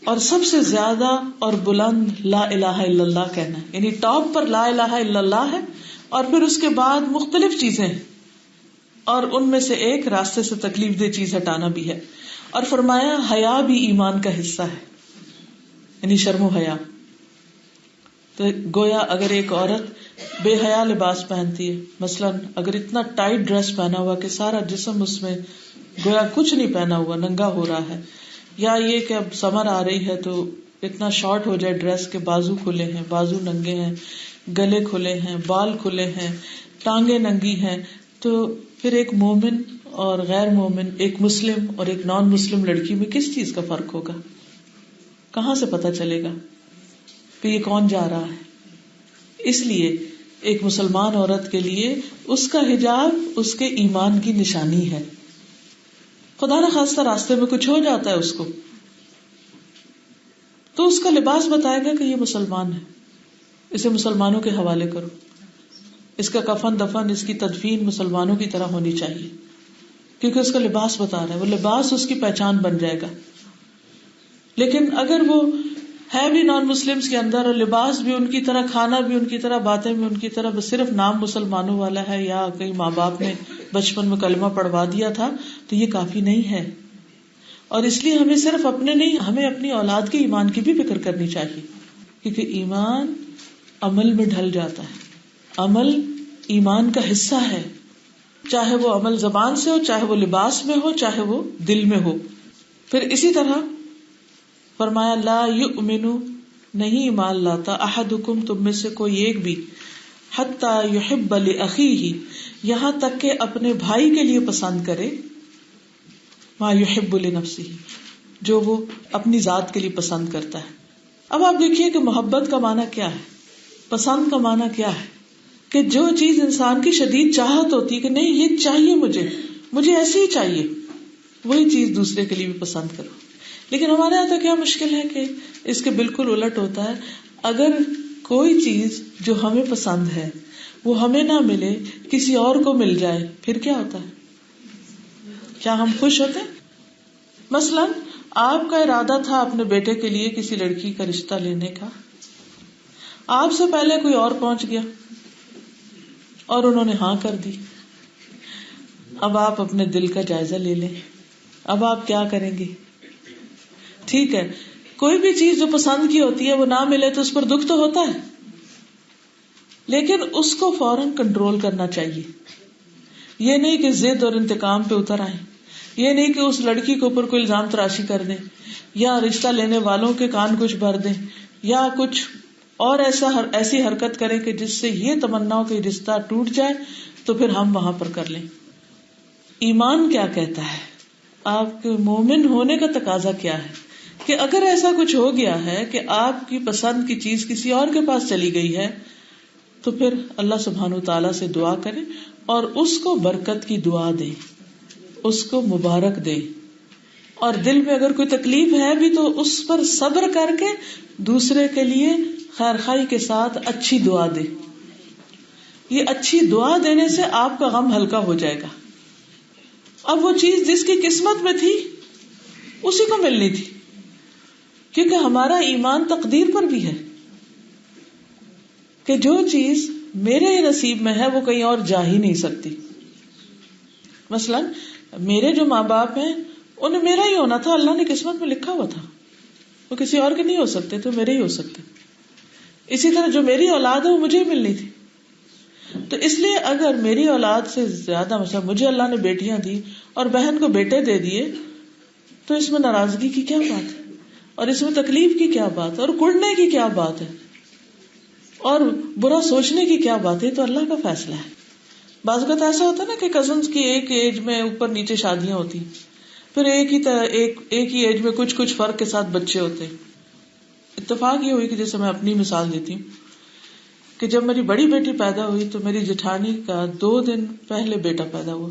اور سب سے زیادہ اور بلند لا الہ الا اللہ کہنا ہے، یعنی ٹاپ پر لا الہ الا اللہ ہے اور پھر اس کے بعد مختلف چیزیں ہیں اور ان میں سے ایک راستے سے تکلیف دہ چیز ہٹانا بھی ہے. اور فرمایا حیا بھی ایمان کا حصہ ہے، یعنی شرم و حیا. تو گویا اگر ایک عورت بے حیا لباس پہنتی ہے، مثلاً اگر اتنا ٹائٹ ڈریس پہنا ہوا کہ سارا جسم اس میں گویا کچھ نہیں پہنا ہوا ننگا ہو رہا ہے، یا یہ کہ اب سمر آ رہی ہے تو اتنا شارٹ ہو جائے ڈریس کے بازو کھلے ہیں، بازو ننگے ہیں، گلے کھلے ہیں، بال کھلے ہیں، ٹانگیں ننگی ہیں، تو پھر ایک مومن اور غیر مومن، ایک مسلم اور ایک نان مسلم لڑکی میں کس چیز کا فرق ہوگا؟ کہاں سے پتہ چلے گا کہ یہ کون جا رہا ہے؟ اس لیے ایک مسلمان عورت کے لیے اس کا حجاب اس کے ایمان کی نشانی ہے. خدا نہ خواستہ راستے میں کچھ ہو جاتا ہے اس کو تو اس کا لباس بتائے گا کہ یہ مسلمان ہے، اسے مسلمانوں کے حوالے کرو، اس کا کفن دفن، اس کی تدفین مسلمانوں کی طرح ہونی چاہیے، کیونکہ اس کا لباس بتا رہا ہے، وہ لباس اس کی پہچان بن جائے گا. لیکن اگر وہ ہے بھی نان مسلمس کے اندر اور لباس بھی ان کی طرح، کھانا بھی ان کی طرح، باتیں بھی ان کی طرح، بس صرف نام مسلمانوں والا ہے یا کہیں ماں باپ نے بچپن میں کلمہ پڑھوا دیا تھا، تو یہ کافی نہیں ہے. اور اس لیے ہمیں صرف اپنے نہیں، ہمیں اپنی اولاد کے ایمان کی بھی فکر کرنی چاہیے، کیونکہ ایمان عمل میں ڈھل جاتا ہے. عمل ایمان کا حصہ ہے، چاہے وہ عمل زبان سے ہو، چاہے وہ لباس میں ہو، چاہے وہ دل میں ہو. پھر اسی طرح فرمایا لا یؤمن، نہیں ایمان لاتا، احدکم، تم میں سے کوئی ایک بھی، حتی یحب لاخیہ، یہاں تک کہ اپنے بھائی کے لیے پسند کرے، ما یحب لنفسہ، جو وہ اپنی ذات کے لیے پسند کرتا ہے. اب آپ دیکھیے کہ محبت کا معنی کیا ہے، پسند کا معنی کیا ہے، کہ جو چیز انسان کی شدید چاہت ہوتی ہے کہ نہیں یہ چاہیے مجھے ایسی ہی چاہیے، وہی چیز دوسرے کے لیے بھی پسند کرو. لیکن ہمارے یہاں تو کیا مشکل ہے کہ اس کے بالکل الٹ ہوتا ہے. اگر کوئی چیز جو ہمیں پسند ہے وہ ہمیں نہ ملے، کسی اور کو مل جائے، پھر کیا ہوتا ہے؟ کیا ہم خوش ہوتے ہیں؟ مثلاً آپ کا ارادہ تھا اپنے بیٹے کے لیے کسی لڑکی کا رشتہ لینے کا، آپ سے پہلے کوئی اور پہنچ گیا اور انہوں نے ہاں کر دی. اب آپ اپنے دل کا جائزہ لے لیں، اب آپ کیا کریں گے؟ ٹھیک ہے، کوئی بھی چیز جو پسند کی ہوتی ہے وہ نہ ملے تو اس پر دکھ تو ہوتا ہے، لیکن اس کو فوراً کنٹرول کرنا چاہیے. یہ نہیں کہ ضد اور انتقام پہ اتر آئیں، یہ نہیں کہ اس لڑکی کے اوپر کوئی الزام تراشی کر دیں یا رشتہ لینے والوں کے کان کچھ بھر دیں یا کچھ اور ایسی حرکت کریں کہ جس سے یہ تمنا ہو کہ رشتہ ٹوٹ جائے تو پھر ہم وہاں پر کر لیں. ایمان کیا کہتا ہے، آپ کے مومن ہونے کا تقاضا کیا ہے کہ اگر ایسا کچھ ہو گیا ہے کہ آپ کی پسند کی چیز کسی اور کے پاس چلی گئی ہے تو پھر اللہ سبحانہ وتعالیٰ سے دعا کریں اور اس کو برکت کی دعا دیں، اس کو مبارک دیں. اور دل میں اگر کوئی تکلیف ہے بھی تو اس پر صبر کر کے دوسرے کے لیے خیر خواہی کے ساتھ اچھی دعا دیں. یہ اچھی دعا دینے سے آپ کا غم ہلکا ہو جائے گا. اب وہ چیز جس کی قسمت میں تھی اسی کو ملنی تھی، کیونکہ ہمارا ایمان تقدیر پر بھی ہے کہ جو چیز میرے نصیب میں ہے وہ کہیں اور جا ہی نہیں سکتی. مثلا میرے جو ماں باپ ہیں انہیں میرا ہی ہونا تھا، اللہ نے قسمت میں لکھا ہوا تھا، وہ کسی اور کے نہیں ہو سکتے تو میرے ہی ہو سکتے. اسی طرح جو میری اولاد ہے وہ مجھے ہی ملنی تھی. تو اس لیے اگر میری اولاد سے زیادہ مثلا مجھے اللہ نے بیٹیاں دی اور بہن کو بیٹے دے دیے تو اس میں ناراضگی کی کیا بات ہے، اور اس میں تکلیف کی کیا بات ہے، اور کڑنے کی کیا بات ہے، اور برا سوچنے کی کیا بات ہے. تو اللہ کا فیصلہ ہے. بعض اوقات ایسا ہوتا ہے نا کہ کزنس کی ایک ایج میں اوپر نیچے شادیاں ہوتی، پھر ایک ہی ایج میں کچھ فرق کے ساتھ بچے ہوتے. اتفاق یہ ہوئی کہ جیسے میں اپنی مثال دیتی ہوں کہ جب میری بڑی بیٹی پیدا ہوئی تو میری جٹھانی کا 2 دن پہلے بیٹا پیدا ہوا.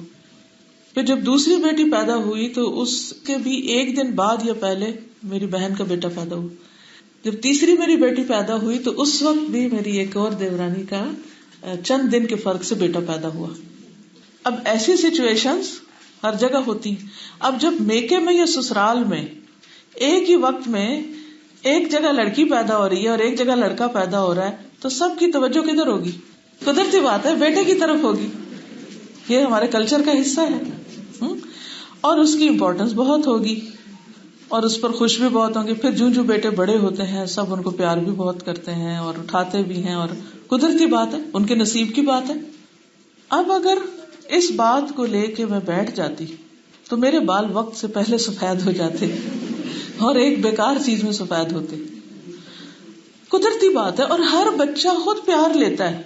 پھر جب دوسری بیٹی پیدا ہوئی تو اس کے بھی 1 دن بعد یا پہلے میری بہن کا بیٹا پیدا ہوا. جب تیسری میری بیٹی پیدا ہوئی تو اس وقت بھی میری ایک اور دیورانی کا چند دن کے فرق سے بیٹا پیدا ہوا. اب ایسی سچویشنز ہر جگہ ہوتی. اب جب میکے میں یا سسرال میں ایک ہی وقت میں ایک جگہ لڑکی پیدا ہو رہی ہے اور ایک جگہ لڑکا پیدا ہو رہا ہے تو سب کی توجہ کدھر ہوگی؟ قدرتی بات ہے بیٹے کی طرف ہوگی. یہ ہمارے کلچر کا حصہ ہے اور اس کی امپورٹنس بہت ہوگی اور اس پر خوش بھی بہت ہوں گے. پھر جو بیٹے بڑے ہوتے ہیں سب ان کو پیار بھی بہت کرتے ہیں اور اٹھاتے بھی ہیں، اور قدرتی بات ہے، ان کے نصیب کی بات ہے. اب اگر اس بات کو لے کے میں بیٹھ جاتی تو میرے بال وقت سے پہلے سفید ہو جاتے اور ایک بیکار چیز میں سفید ہوتے. قدرتی بات ہے. اور ہر بچہ خود پیار لیتا ہے.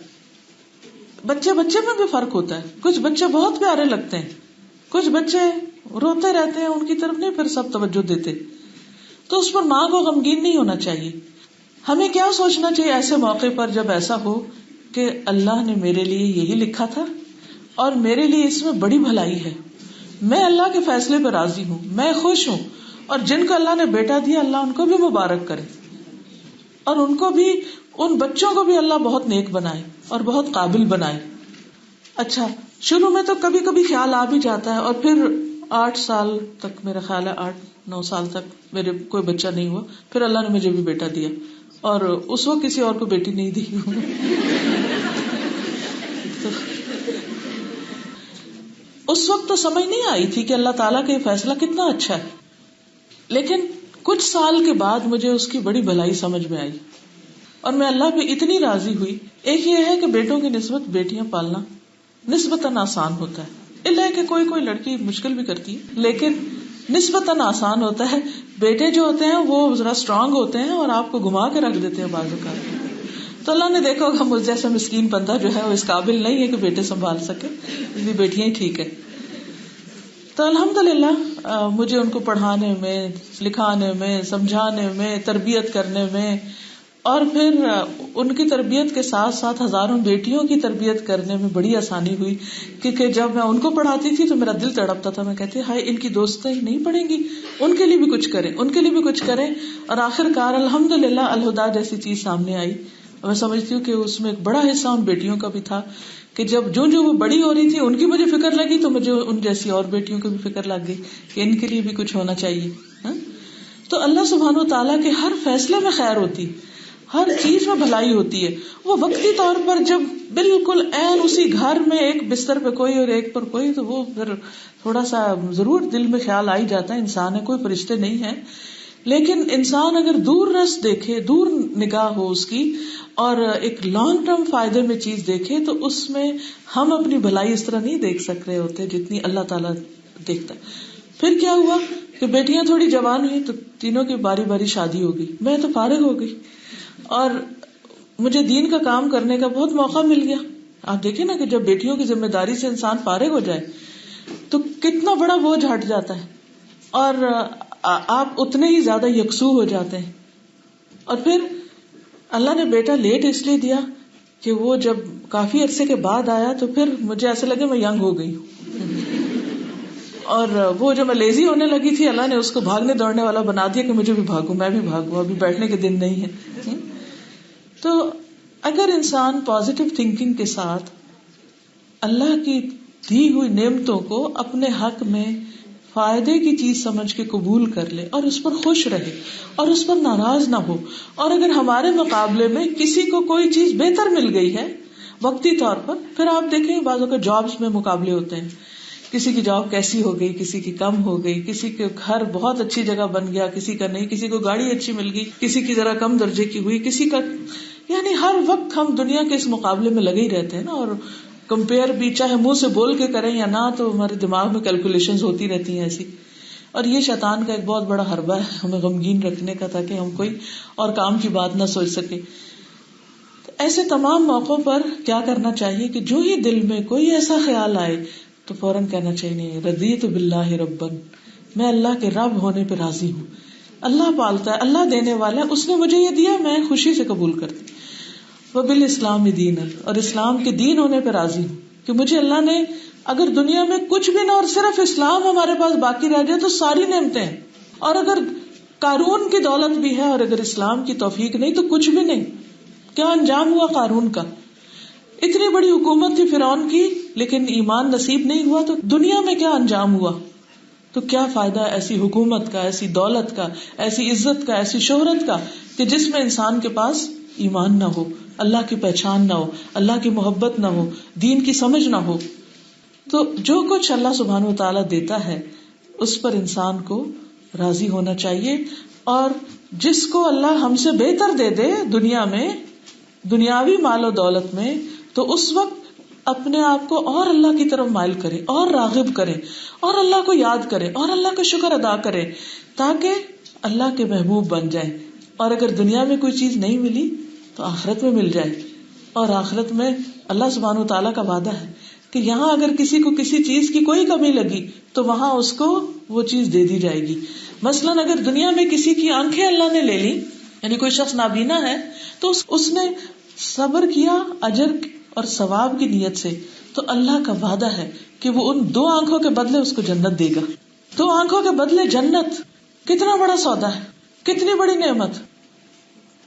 بچے میں بھی فرق ہوتا ہے. کچھ بچے بہت پیارے لگتے ہیں، کچھ بچے روتے رہتے ہیں، ان کی طرف نہیں پھر سب توجہ دیتے. تو اس پر ماں کو غمگین نہیں ہونا چاہیے. ہمیں کیا سوچنا چاہیے ایسے موقع پر جب ایسا ہو کہ اللہ نے میرے لیے یہی لکھا تھا اور میرے لیے اس میں بڑی بھلائی ہے، میں اللہ کے فیصلے پر راضی ہوں، میں خوش ہوں. اور جن کو اللہ نے بیٹا دیا اللہ ان کو بھی مبارک کرے اور ان کو بھی، ان بچوں کو بھی اللہ بہت نیک بنائے اور بہت قابل بنائے. اچھا شروع میں تو کبھی کبھی خیال آ بھی جاتا ہے اور پھر 8 سال تک، میرا خیال ہے 8-9 سال تک میرے کوئی بچہ نہیں ہوا. پھر اللہ نے مجھے بھی بیٹا دیا اور اس وقت کسی اور کو بیٹی نہیں دی. اس وقت تو سمجھ نہیں آئی تھی کہ اللہ تعالیٰ کا یہ فیصلہ کتنا اچھا ہے. لیکن کچھ سال کے بعد مجھے اس کی بڑی بھلائی سمجھ میں آئی اور میں اللہ پہ اتنی راضی ہوئی. ایک یہ ہے کہ بیٹوں کی نسبت بیٹیاں پالنا نسبتاً آسان ہوتا ہے، اللہ کہ کوئی لڑکی مشکل بھی کرتی ہے لیکن نسبتاً آسان ہوتا ہے. بیٹے جو ہوتے ہیں وہ ذرا اسٹرانگ ہوتے ہیں اور آپ کو گھما کے رکھ دیتے ہیں بعض اوقات. تو اللہ نے دیکھا ہوگا مجھ جیسا مسکین بندہ جو ہے وہ اس قابل نہیں ہے کہ بیٹے سنبھال سکے، اس لیے بیٹیاں ہی ٹھیک ہے. تو الحمدللہ مجھے ان کو پڑھانے میں، لکھانے میں، سمجھانے میں، تربیت کرنے میں، اور پھر ان کی تربیت کے ساتھ ساتھ ہزاروں بیٹیوں کی تربیت کرنے میں بڑی آسانی ہوئی. کیونکہ جب میں ان کو پڑھاتی تھی تو میرا دل تڑپتا تھا، میں کہتی ہائے ان کی دوستیں ہی نہیں پڑھیں گی، ان کے لیے بھی کچھ کریں، ان کے لیے بھی کچھ کریں. اور آخر کار الحمدللہ الہدا جیسی چیز سامنے آئی. میں سمجھتی ہوں کہ اس میں ایک بڑا حصہ ان بیٹیوں کا بھی تھا کہ جب جو وہ بڑی ہو رہی تھی ان کی مجھے فکر لگی تو مجھے ان جیسی اور بیٹیوں کی بھی فکر لگ گئی کہ ان کے لیے بھی کچھ ہونا چاہیے. تو اللہ سبحانہ وتعالیٰ کے ہر فیصلے میں خیر ہوتی، ہر چیز میں بھلائی ہوتی ہے. وہ وقتی طور پر جب بالکل عین اسی گھر میں ایک بستر پہ کوئی اور ایک پر کوئی، تو وہ پھر تھوڑا سا ضرور دل میں خیال آ ہی جاتا ہے. انسان ہے، کوئی فرشتے نہیں ہیں. لیکن انسان اگر دور رس دیکھے، دور نگاہ ہو اس کی، اور ایک لانگ ٹرم فائدے میں چیز دیکھے، تو اس میں ہم اپنی بھلائی اس طرح نہیں دیکھ سک رہے ہوتے جتنی اللہ تعالیٰ دیکھتا ہے. پھر کیا ہوا کہ بیٹیاں تھوڑی جوان ہوئی تو تینوں کی باری باری شادی ہو گئی. میں تو فارغ ہو گئی اور مجھے دین کا کام کرنے کا بہت موقع مل گیا. آپ دیکھیں نا کہ جب بیٹیوں کی ذمہ داری سے انسان فارغ ہو جائے تو کتنا بڑا بوجھ ہٹ جاتا ہے اور آپ اتنے ہی زیادہ یکسو ہو جاتے ہیں. اور پھر اللہ نے بیٹا لیٹ اس لیے دیا کہ وہ جب کافی عرصے کے بعد آیا تو پھر مجھے ایسے لگے میں ینگ ہو گئی ہوں. اور وہ جو میں لیزی ہونے لگی تھی، اللہ نے اس کو بھاگنے دوڑنے والا بنا دیا کہ مجھے بھی بھاگوں، میں بھی بھاگوں، ابھی بیٹھنے کے دن نہیں ہے. تو اگر انسان پازیٹو تھنکنگ کے ساتھ اللہ کی دی ہوئی نعمتوں کو اپنے حق میں فائدے کی چیز سمجھ کے قبول کر لے اور اس پر خوش رہے اور اس پر ناراض نہ ہو، اور اگر ہمارے مقابلے میں کسی کو کوئی چیز بہتر مل گئی ہے وقتی طور پر، پھر آپ دیکھیں بعضوں کے جابس میں مقابلے ہوتے ہیں، کسی کی جاب کیسی ہو گئی، کسی کی کم ہو گئی، کسی کے گھر بہت اچھی جگہ بن گیا، کسی کا نہیں، کسی کو گاڑی اچھی مل گئی، کسی کی ذرا کم درجے کی ہوئی، کسی کا، یعنی ہر وقت ہم دنیا کے اس مقابلے میں لگے ہی رہتے ہیں نا. اور کمپیئر بھی چاہے منہ سے بول کے کریں یا نہ، تو ہمارے دماغ میں کیلکولیشنز ہوتی رہتی ہیں ایسی. اور یہ شیطان کا ایک بہت بڑا حربہ ہے ہمیں غمگین رکھنے کا، تاکہ ہم کوئی اور کام کی بات نہ سوچ سکیں. ایسے تمام موقعوں پر کیا کرنا چاہیے کہ جو ہی دل میں کوئی ایسا خیال آئے تو فوراً کہنا چاہیے رضیت باللہ ربن، میں اللہ کے رب ہونے پہ راضی ہوں. اللہ پالتا ہے، اللہ دینے والا ہے، اس نے مجھے یہ دیا، میں خوشی سے قبول کرتی. وبالاسلام دینا، اور اسلام کے دین ہونے پہ راضی ہوں کہ مجھے اللہ نے اگر دنیا میں کچھ بھی نہ اور صرف اسلام ہمارے پاس باقی رہ جائے تو ساری نعمتیں ہیں. اور اگر قارون کی دولت بھی ہے اور اگر اسلام کی توفیق نہیں تو کچھ بھی نہیں. کیا انجام ہوا قارون کا؟ اتنی بڑی حکومت تھی فرعون کی، لیکن ایمان نصیب نہیں ہوا تو دنیا میں کیا انجام ہوا؟ تو کیا فائدہ ایسی حکومت کا، ایسی دولت کا، ایسی عزت کا، ایسی شہرت کا کہ جس میں انسان کے پاس ایمان نہ ہو، اللہ کی پہچان نہ ہو، اللہ کی محبت نہ ہو، دین کی سمجھ نہ ہو. تو جو کچھ اللہ سبحانہ وتعالیٰ دیتا ہے اس پر انسان کو راضی ہونا چاہیے، اور جس کو اللہ ہم سے بہتر دے دے دنیا میں، دنیاوی مال و دولت میں، تو اس وقت اپنے آپ کو اور اللہ کی طرف مائل کرے اور راغب کرے اور اللہ کو یاد کرے اور اللہ کا شکر ادا کرے تاکہ اللہ کے محبوب بن جائے. اور اگر دنیا میں کوئی چیز نہیں ملی تو آخرت میں مل جائے. اور آخرت میں اللہ سبحانہ وتعالیٰ کا وعدہ ہے کہ یہاں اگر کسی کو کسی چیز کی کوئی کمی لگی تو وہاں اس کو وہ چیز دے دی جائے گی. مثلاً اگر دنیا میں کسی کی آنکھیں اللہ نے لے لی، یعنی کوئی شخص نابینا ہے تو اس نے صبر کیا اجر اور ثواب کی نیت سے، تو اللہ کا وعدہ ہے کہ وہ ان 2 آنکھوں کے بدلے اس کو جنت دے گا. 2 آنکھوں کے بدلے جنت، کتنا بڑا سودا ہے، کتنی بڑی نعمت.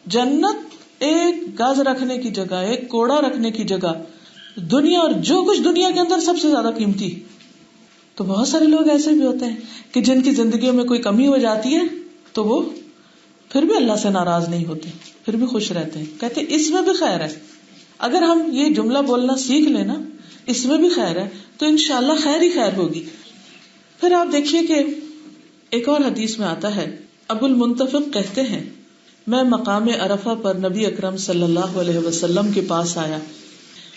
جنت ایک گاز رکھنے کی جگہ، ایک کوڑا رکھنے کی جگہ، دنیا اور جو کچھ دنیا کے اندر سب سے زیادہ قیمتی. تو بہت سارے لوگ ایسے بھی ہوتے ہیں کہ جن کی زندگیوں میں کوئی کمی ہو جاتی ہے تو وہ پھر بھی اللہ سے ناراض نہیں ہوتے، پھر بھی خوش رہتے ہیں، کہتے اس میں بھی خیر ہے. اگر ہم یہ جملہ بولنا سیکھ لینا اس میں بھی خیر ہے تو انشاءاللہ خیر ہی خیر ہوگی. پھر آپ دیکھیے کہ ایک اور حدیث میں آتا ہے، ابو المنتفق کہتے ہیں میں مقام عرفہ پر نبی اکرم صلی اللہ علیہ وسلم کے پاس آیا،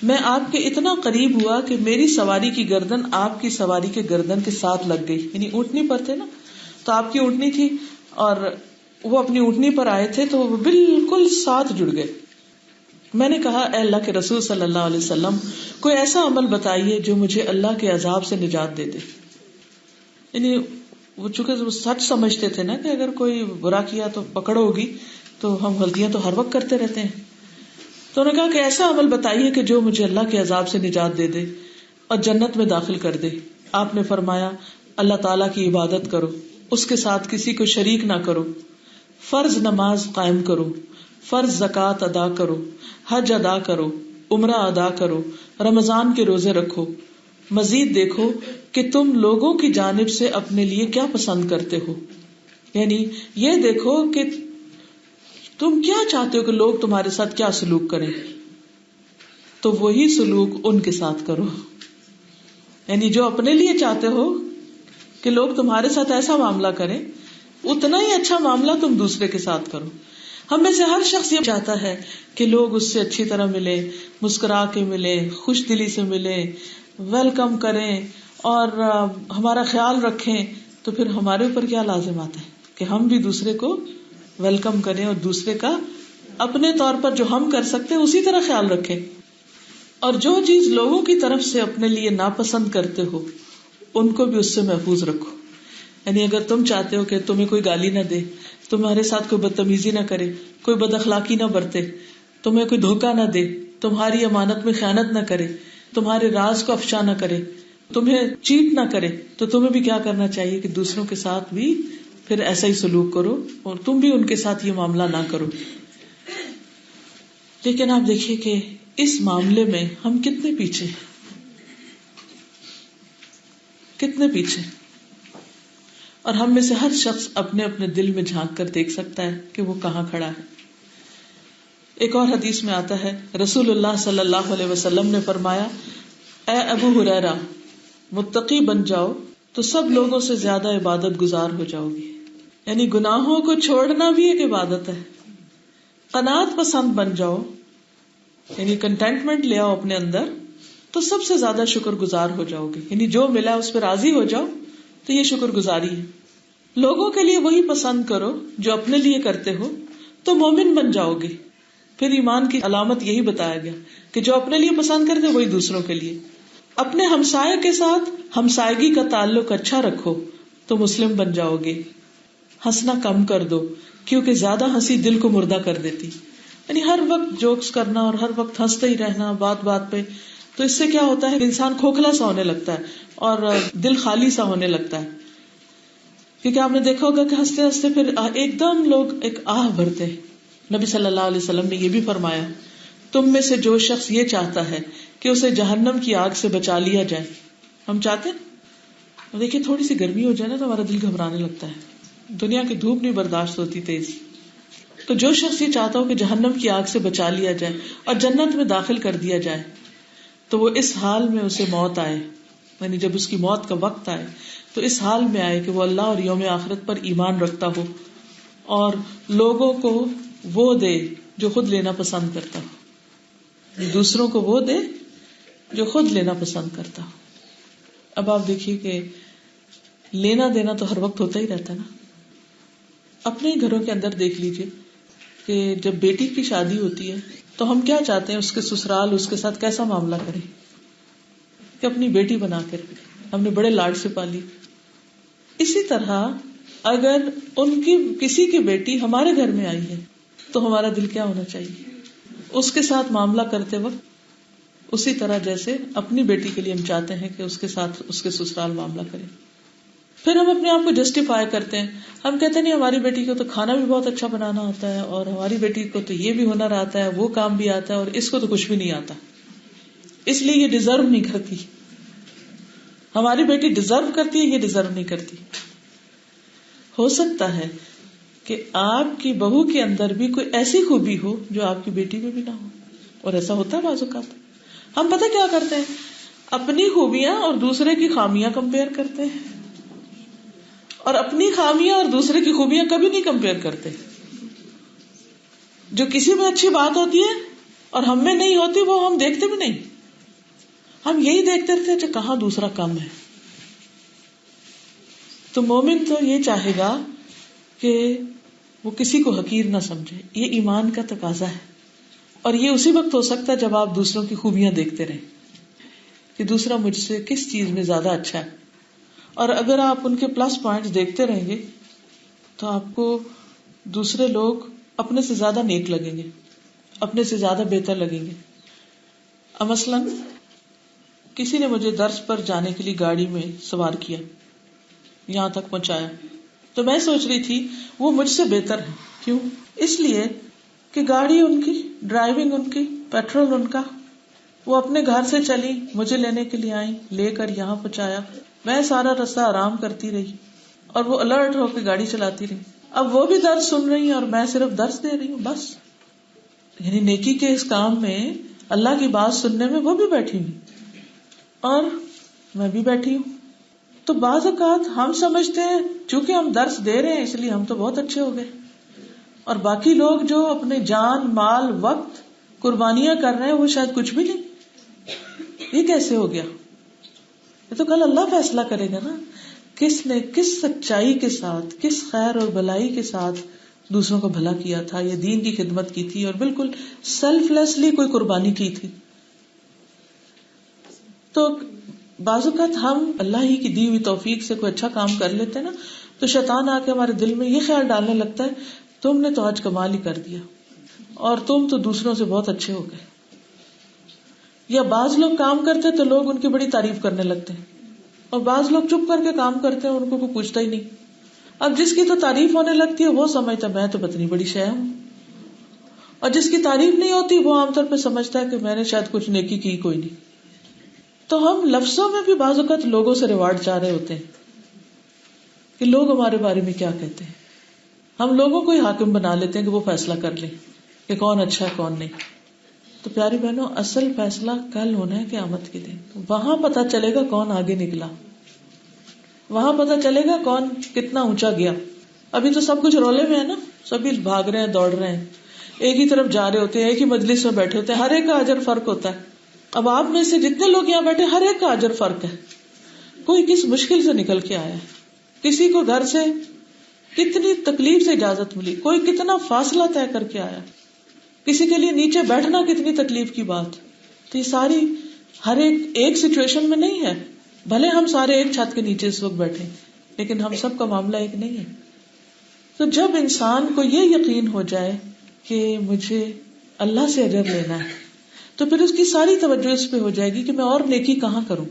میں آپ کے اتنا قریب ہوا کہ میری سواری کی گردن آپ کی سواری کے گردن کے ساتھ لگ گئی. یعنی اونٹنی پر تھے نا، تو آپ کی اونٹنی تھی اور وہ اپنی اونٹنی پر آئے تھے تو وہ بالکل ساتھ جڑ گئے. میں نے کہا اے اللہ کے رسول صلی اللہ علیہ وسلم، کوئی ایسا عمل بتائیے جو مجھے اللہ کے عذاب سے نجات دے دے. یعنی وہ چونکہ سچ سمجھتے تھے نا کہ اگر کوئی برا کیا تو پکڑ ہوگی، تو ہم غلطیاں تو ہر وقت کرتے رہتے ہیں. تو انہوں نے کہا کہ ایسا عمل بتائیے کہ جو مجھے اللہ کے عذاب سے نجات دے دے اور جنت میں داخل کر دے. آپ نے فرمایا اللہ تعالیٰ کی عبادت کرو، اس کے ساتھ کسی کو شریک نہ کرو، فرض نماز قائم کرو، فرض زکوٰۃ ادا کرو، حج ادا کرو، عمرہ ادا کرو، رمضان کے روزے رکھو. مزید دیکھو کہ تم لوگوں کی جانب سے اپنے لیے کیا پسند کرتے ہو، یعنی یہ دیکھو کہ تم کیا چاہتے ہو کہ لوگ تمہارے ساتھ کیا سلوک کریں، تو وہی سلوک ان کے ساتھ کرو. یعنی جو اپنے لیے چاہتے ہو کہ لوگ تمہارے ساتھ ایسا معاملہ کریں اتنا ہی اچھا معاملہ تم دوسرے کے ساتھ کرو. ہم میں سے ہر شخص یہ چاہتا ہے کہ لوگ اس سے اچھی طرح ملے، مسکرا کے ملے، خوش دلی سے ملے، ویلکم کریں اور ہمارا خیال رکھیں. تو پھر ہمارے اوپر کیا لازم آتا ہے کہ ہم بھی دوسرے کو ویلکم کریں اور دوسرے کا اپنے طور پر جو ہم کر سکتے ہیں اسی طرح خیال رکھیں. اور جو چیز لوگوں کی طرف سے اپنے لیے ناپسند کرتے ہو ان کو بھی اس سے محفوظ رکھو. یعنی اگر تم چاہتے ہو کہ تمہیں کوئی گالی نہ دے، تمہارے ساتھ کوئی بدتمیزی نہ کرے، کوئی بد اخلاقی نہ برتے، تمہیں کوئی دھوکہ نہ دے، تمہاری امانت میں خیانت نہ کرے، تمہارے راز کو افشا نہ کرے، تمہیں چیٹ نہ کرے، تو تمہیں بھی کیا کرنا چاہیے کہ دوسروں کے ساتھ بھی پھر ایسا ہی سلوک کرو اور تم بھی ان کے ساتھ یہ معاملہ نہ کرو. لیکن آپ دیکھیے کہ اس معاملے میں ہم کتنے پیچھے اور ہم میں سے ہر شخص اپنے اپنے دل میں جھانک کر دیکھ سکتا ہے کہ وہ کہاں کھڑا ہے. ایک اور حدیث میں آتا ہے، رسول اللہ صلی اللہ علیہ وسلم نے فرمایا، اے ابو ہریرہ، متقی بن جاؤ تو سب لوگوں سے زیادہ عبادت گزار ہو جاؤ گی. یعنی گناہوں کو چھوڑنا بھی ایک عبادت ہے. قناعت پسند بن جاؤ، یعنی کنٹینٹمنٹ لے آؤ اپنے اندر، تو سب سے زیادہ شکر گزار ہو جاؤ گے. یعنی جو ملا اس پہ راضی ہو جاؤ تو یہ شکر گزاری ہے. لوگوں کے لیے وہی پسند کرو جو اپنے لیے کرتے ہو تو مومن بن جاؤ گے. پھر ایمان کی علامت یہی بتایا گیا کہ جو اپنے لیے پسند کرتے وہی دوسروں کے لیے. اپنے ہمسائے کے ساتھ ہمسائیگی کا تعلق اچھا رکھو تو مسلم بن جاؤ گے. ہنسنا کم کر دو کیونکہ زیادہ ہنسی دل کو مردہ کر دیتی. یعنی ہر وقت جوکس کرنا اور ہر وقت ہنستے ہی رہنا بات بات پہ، تو اس سے کیا ہوتا ہے کہ انسان کھوکھلا سا ہونے لگتا ہے اور دل خالی سا ہونے لگتا ہے. کیونکہ آپ نے دیکھا ہوگا کہ ہنستے ہنستے پھر ایک دم لوگ ایک آہ بھرتے ہیں. نبی صلی اللہ علیہ وسلم نے یہ بھی فرمایا، تم میں سے جو شخص یہ چاہتا ہے کہ اسے جہنم کی آگ سے بچا لیا جائے. ہم چاہتے ہیں، دیکھیے تھوڑی سی گرمی ہو جائے نا تو ہمارا دل گھبرانے لگتا ہے، دنیا کی دھوپ نہیں برداشت ہوتی تیز. تو جو شخص یہ چاہتا ہو کہ جہنم کی آگ سے بچا لیا جائے اور جنت میں داخل کر دیا جائے، تو وہ اس حال میں اسے موت آئے، یعنی جب اس کی موت کا وقت آئے تو اس حال میں آئے کہ وہ اللہ اور یوم آخرت پر ایمان رکھتا ہو اور لوگوں کو وہ دے جو خود لینا پسند کرتا ہو، دوسروں کو وہ دے جو خود لینا پسند کرتا ہو. اب آپ دیکھیے کہ لینا دینا تو ہر وقت ہوتا ہی رہتا ہے نا. اپنے ہی گھروں کے اندر دیکھ لیجیے کہ جب بیٹی کی شادی ہوتی ہے تو ہم کیا چاہتے ہیں اس کے سسرال اس کے ساتھ کیسا معاملہ کریں کہ اپنی بیٹی بنا کر ہم نے بڑے لاڈ سے پالی. اسی طرح اگر ان کی کسی کی بیٹی ہمارے گھر میں آئی ہے تو ہمارا دل کیا ہونا چاہیے اس کے ساتھ معاملہ کرتے وقت اسی طرح جیسے اپنی بیٹی کے لیے ہم چاہتے ہیں کہ اس کے ساتھ اس کے سسرال معاملہ کریں. پھر ہم اپنے آپ کو جسٹیفائی کرتے ہیں، ہم کہتے ہیں نہیں ہماری بیٹی کو تو کھانا بھی بہت اچھا بنانا آتا ہے اور ہماری بیٹی کو تو یہ بھی ہنر آتا ہے، وہ کام بھی آتا ہے، اور اس کو تو کچھ بھی نہیں آتا، اس لیے یہ ڈیزرو نہیں کرتی. ہماری بیٹی ڈیزرو کرتی ہے، یہ ڈیزرو نہیں کرتی. ہو سکتا ہے کہ آپ کی بہو کے اندر بھی کوئی ایسی خوبی ہو جو آپ کی بیٹی میں بھی نہ ہو، اور ایسا ہوتا ہے بعض اوقات. ہم پتہ کیا کرتے ہیں، اپنی خوبیاں اور دوسرے کی خامیاں کمپیئر کرتے ہیں، اور اپنی خامیاں اور دوسرے کی خوبیاں کبھی نہیں کمپیئر کرتے. جو کسی میں اچھی بات ہوتی ہے اور ہم میں نہیں ہوتی وہ ہم دیکھتے بھی نہیں، ہم یہی دیکھتے رہتے ہیں کہاں دوسرا کم ہے. تو مومن تو یہ چاہے گا کہ وہ کسی کو حقیر نہ سمجھے، یہ ایمان کا تقاضا ہے. اور یہ اسی وقت ہو سکتا ہے جب آپ دوسروں کی خوبیاں دیکھتے رہیں کہ دوسرا مجھ سے کس چیز میں زیادہ اچھا ہے. اور اگر آپ ان کے پلس پوائنٹس دیکھتے رہیں گے تو آپ کو دوسرے لوگ اپنے سے زیادہ نیک لگیں گے، اپنے سے زیادہ بہتر لگیں گے. مثلاً کسی نے مجھے درس پر جانے کے لیے گاڑی میں سوار کیا، یہاں تک پہنچایا، تو میں سوچ رہی تھی وہ مجھ سے بہتر ہے. کیوں؟ اس لیے کہ گاڑی ان کی، ڈرائیونگ ان کی، پیٹرول ان کا، وہ اپنے گھر سے چلی مجھے لینے کے لیے آئی، لے کر یہاں پہنچایا، میں سارا رستہ آرام کرتی رہی اور وہ الرٹ ہو کے گاڑی چلاتی رہی. اب وہ بھی درس سن رہی ہیں اور میں صرف درس دے رہی ہوں بس. یعنی نیکی کے اس کام میں، اللہ کی بات سننے میں وہ بھی بیٹھی ہوئی اور میں بھی بیٹھی ہوں. تو بعض اوقات ہم سمجھتے ہیں چونکہ ہم درس دے رہے ہیں اس لیے ہم تو بہت اچھے ہو گئے، اور باقی لوگ جو اپنے جان مال وقت قربانیاں کر رہے ہیں وہ شاید کچھ بھی نہیں. یہ کیسے ہو گیا؟ یہ تو کل اللہ فیصلہ کرے گا نا، کس نے کس سچائی کے ساتھ، کس خیر اور بلائی کے ساتھ دوسروں کو بھلا کیا تھا یا دین کی خدمت کی تھی اور بالکل سیلف لیسلی کوئی قربانی کی تھی. تو بعض اوقات ہم اللہ ہی کی دی ہوئی توفیق سے کوئی اچھا کام کر لیتے ہیں نا، تو شیطان آ کے ہمارے دل میں یہ خیال ڈالنے لگتا ہے تم نے تو آج کمال ہی کر دیا اور تم تو دوسروں سے بہت اچھے ہو گئے. یا بعض لوگ کام کرتے تو لوگ ان کی بڑی تعریف کرنے لگتے ہیں، اور بعض لوگ چپ کر کے کام کرتے ہیں، ان کو کوئی پوچھتا ہی نہیں. اب جس کی تو تعریف ہونے لگتی ہے وہ سمجھتا میں تو پتنی بڑی شے ہوں، اور جس کی تعریف نہیں ہوتی وہ عام طور پہ سمجھتا ہے کہ میں نے شاید کچھ نیکی کی کوئی نہیں. تو ہم لفظوں میں بھی بعض اوقات لوگوں سے ریوارڈ چاہ رہے ہوتے ہیں کہ لوگ ہمارے بارے میں کیا کہتے ہیں. ہم لوگوں کو ہی حاکم بنا لیتے ہیں کہ وہ فیصلہ کر لیں کہ کون اچھا ہے کون نہیں. تو پیاری بہنوں، اصل فیصلہ کل ہونا ہے قیامت کے دن. وہاں پتہ چلے گا کون آگے نکلا، وہاں پتہ چلے گا کون کتنا اونچا گیا. ابھی تو سب کچھ رولے میں ہے نا، سبھی بھاگ رہے ہیں، دوڑ رہے ہیں، ایک ہی طرف جا رہے ہوتے ہیں، ایک ہی مجلس میں بیٹھے ہوتے ہیں، ہر ایک کا اجر فرق ہوتا ہے. اب آپ میں سے جتنے لوگ یہاں بیٹھے ہر ایک کا اجر فرق ہے. کوئی کس مشکل سے نکل کے آیا ہے، کسی کو گھر سے کتنی تکلیف سے اجازت ملی، کوئی کتنا فاصلہ طے کر کے آیا، کسی کے لیے نیچے بیٹھنا کتنی تکلیف کی بات. تو یہ ساری ہر ایک سچویشن میں نہیں ہے. بھلے ہم سارے ایک چھت کے نیچے اس وقت بیٹھے لیکن ہم سب کا معاملہ ایک نہیں ہے. تو جب انسان کو یہ یقین ہو جائے کہ مجھے اللہ سے اجر لینا ہے تو پھر اس کی ساری توجہ اس پہ ہو جائے گی کہ میں اور نیکی کہاں کروں،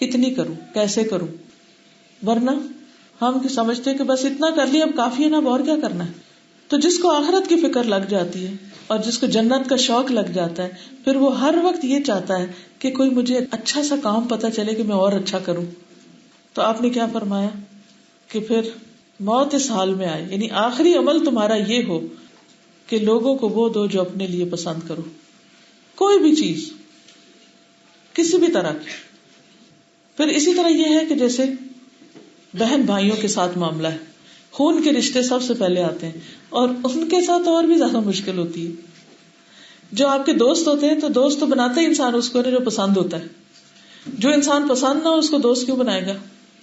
کتنی کروں، کیسے کروں. ورنہ ہم سمجھتے کہ بس اتنا کر لیا اب کافی ہے نا، اب اور کیا کرنا ہے. تو جس کو آخرت کی فکر لگ جاتی ہے اور جس کو جنت کا شوق لگ جاتا ہے پھر وہ ہر وقت یہ چاہتا ہے کہ کوئی مجھے اچھا سا کام پتا چلے کہ میں اور اچھا کروں. تو آپ نے کیا فرمایا کہ پھر موت اس حال میں آئے، یعنی آخری عمل تمہارا یہ ہو کہ لوگوں کو وہ دو جو اپنے لیے پسند کرو. کوئی بھی چیز کسی بھی طرح کی. پھر اسی طرح یہ ہے کہ جیسے بہن بھائیوں کے ساتھ معاملہ ہے، خون کے رشتے سب سے پہلے آتے ہیں اور ان کے ساتھ اور بھی زیادہ مشکل ہوتی ہے. جو آپ کے دوست ہوتے ہیں تو دوست تو بناتا ہی انسان اس کو جو پسند ہوتا ہے. جو انسان پسند نہ ہو اس کو دوست کیوں بنائے گا؟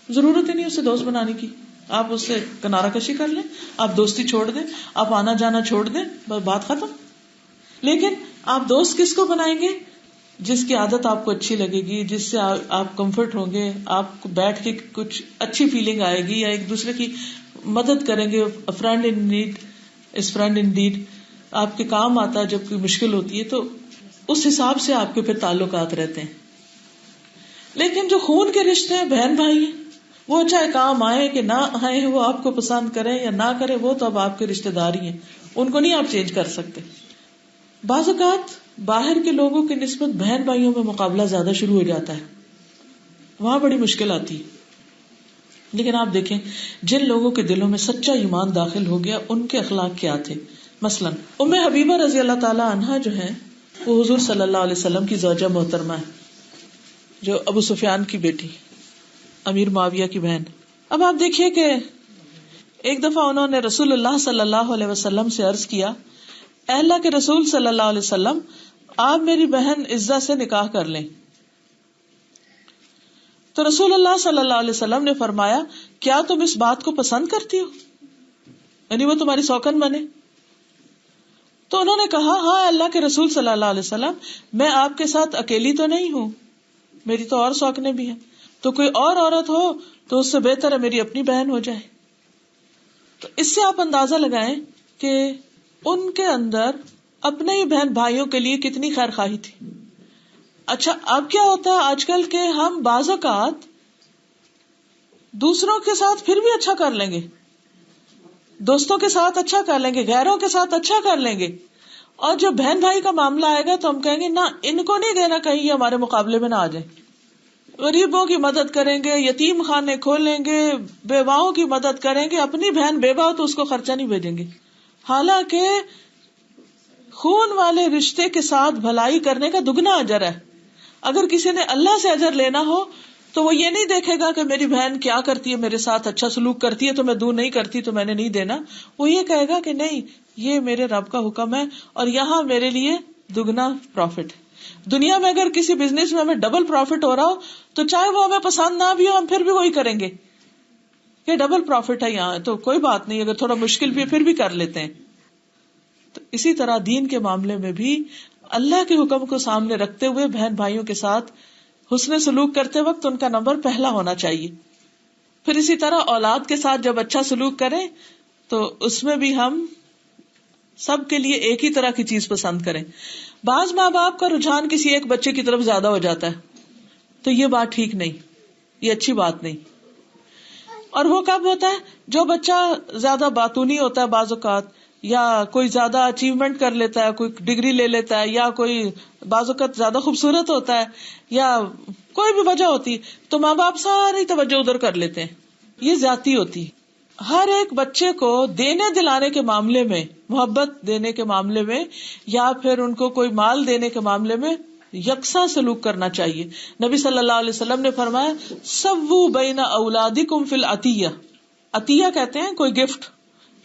ضرورت ہی نہیں اسے دوست بنانے کی. آپ اس سے کنارہ کشی کر لیں، آپ دوستی چھوڑ دیں، آپ آنا جانا چھوڑ دیں، بس بات ختم. لیکن آپ دوست کس کو بنائیں گے؟ جس کی عادت آپ کو اچھی لگے گی، جس سے آپ کمفرٹ ہوں گے، آپ کو بیٹھ کے کچھ اچھی فیلنگ آئے گی، یا ایک دوسرے کی مدد کریں گے. Friend in need is friend indeed. آپ کے کام آتا ہے جب کوئی مشکل ہوتی ہے، تو اس حساب سے آپ کے پھر تعلقات رہتے ہیں. لیکن جو خون کے رشتے ہیں، بہن بھائی ہیں، وہ چاہے کام آئے کہ نہ آئے، وہ آپ کو پسند کریں یا نہ کریں، وہ تو اب آپ کے رشتے دار ہی ہیں، ان کو نہیں آپ چینج کر سکتے. بعض اوقات باہر کے لوگوں کی نسبت بہن بھائیوں میں مقابلہ زیادہ شروع ہو جاتا ہے، وہاں بڑی مشکل آتی ہے. لیکن آپ دیکھیں جن لوگوں کے دلوں میں سچا ایمان داخل ہو گیا ان کے اخلاق کیا تھے. مثلا ام حبیبہ رضی اللہ تعالی عنہا جو ہیں وہ حضور صلی اللہ علیہ وسلم کی زوجہ محترمہ ہے، جو ابو سفیان کی بیٹی، امیر معاویہ کی بہن. اب آپ دیکھیے کہ ایک دفعہ انہوں نے رسول اللہ صلی اللہ علیہ وسلم سے عرض کیا، اے اللہ کے رسول صلی اللہ علیہ وسلم، آپ میری بہن عزہ سے نکاح کر لیں. تو رسول اللہ صلی اللہ علیہ وسلم نے فرمایا، کیا تم اس بات کو پسند کرتی ہو، یعنی وہ تمہاری سوکن بنے؟ تو انہوں نے کہا، ہاں اللہ کے رسول صلی اللہ علیہ وسلم، میں آپ کے ساتھ اکیلی تو نہیں ہوں، میری تو اور سوکنے بھی ہیں، تو کوئی اور عورت ہو تو اس سے بہتر ہے میری اپنی بہن ہو جائے. تو اس سے آپ اندازہ لگائیں کہ ان کے اندر اپنے ہی بہن بھائیوں کے لیے کتنی خیر خواہی تھی. اچھا اب کیا ہوتا ہے آج کل کے ہم بعض اوقات دوسروں کے ساتھ پھر بھی اچھا کر لیں گے، دوستوں کے ساتھ اچھا کر لیں گے، غیروں کے ساتھ اچھا کر لیں گے، اور جب بہن بھائی کا معاملہ آئے گا تو ہم کہیں گے نہ ان کو نہیں دینا، کہیں یہ ہمارے مقابلے میں نہ آ جائیں. غریبوں کی مدد کریں گے، یتیم خانے کھولیں گے، بیواؤں کی مدد کریں گے، اپنی بہن بیوہ ہو تو اس کو خرچہ نہیں بھیجیں گے. حالانکہ خون والے رشتے کے ساتھ بھلائی کرنے کا دگنا اجر ہے. اگر کسی نے اللہ سے اجر لینا ہو تو وہ یہ نہیں دیکھے گا کہ میری بہن کیا کرتی ہے، میرے ساتھ اچھا سلوک کرتی ہے تو میں دور نہیں کرتی تو میں نے نہیں دینا. وہ یہ کہے گا کہ نہیں، یہ میرے رب کا حکم ہے اور یہاں میرے لیے دگنا پروفٹ ہے. دنیا میں اگر کسی بزنس میں ہمیں ڈبل پروفٹ ہو رہا ہو تو چاہے وہ ہمیں پسند نہ بھی ہو، ہم پھر بھی وہی کریں گے کہ ڈبل پروفٹ ہے یہاں، تو کوئی بات نہیں، اگر تھوڑا مشکل بھی پھر بھی کر لیتے ہیں. تو اسی طرح دین کے معاملے میں بھی اللہ کے حکم کو سامنے رکھتے ہوئے بہن بھائیوں کے ساتھ حسن سلوک کرتے وقت ان کا نمبر پہلا ہونا چاہیے. پھر اسی طرح اولاد کے ساتھ جب اچھا سلوک کریں تو اس میں بھی ہم سب کے لیے ایک ہی طرح کی چیز پسند کریں. بعض ماں باپ کا رجحان کسی ایک بچے کی طرف زیادہ ہو جاتا ہے تو یہ بات ٹھیک نہیں، یہ اچھی بات نہیں. اور وہ کب ہوتا ہے؟ جو بچہ زیادہ باتونی ہوتا ہے بعض اوقات، یا کوئی زیادہ اچیومنٹ کر لیتا ہے، کوئی ڈگری لے لیتا ہے، یا کوئی بعض اوقات زیادہ خوبصورت ہوتا ہے، یا کوئی بھی وجہ ہوتی، تو ماں باپ ساری توجہ ادھر کر لیتے ہیں. یہ زیادتی ہوتی. ہر ایک بچے کو دینے دلانے کے معاملے میں، محبت دینے کے معاملے میں، یا پھر ان کو کوئی مال دینے کے معاملے میں یکساں سلوک کرنا چاہیے. نبی صلی اللہ علیہ وسلم نے فرمایا سووا بین اولادکم فی العطیہ. عطیہ کہتے ہیں کوئی گفٹ.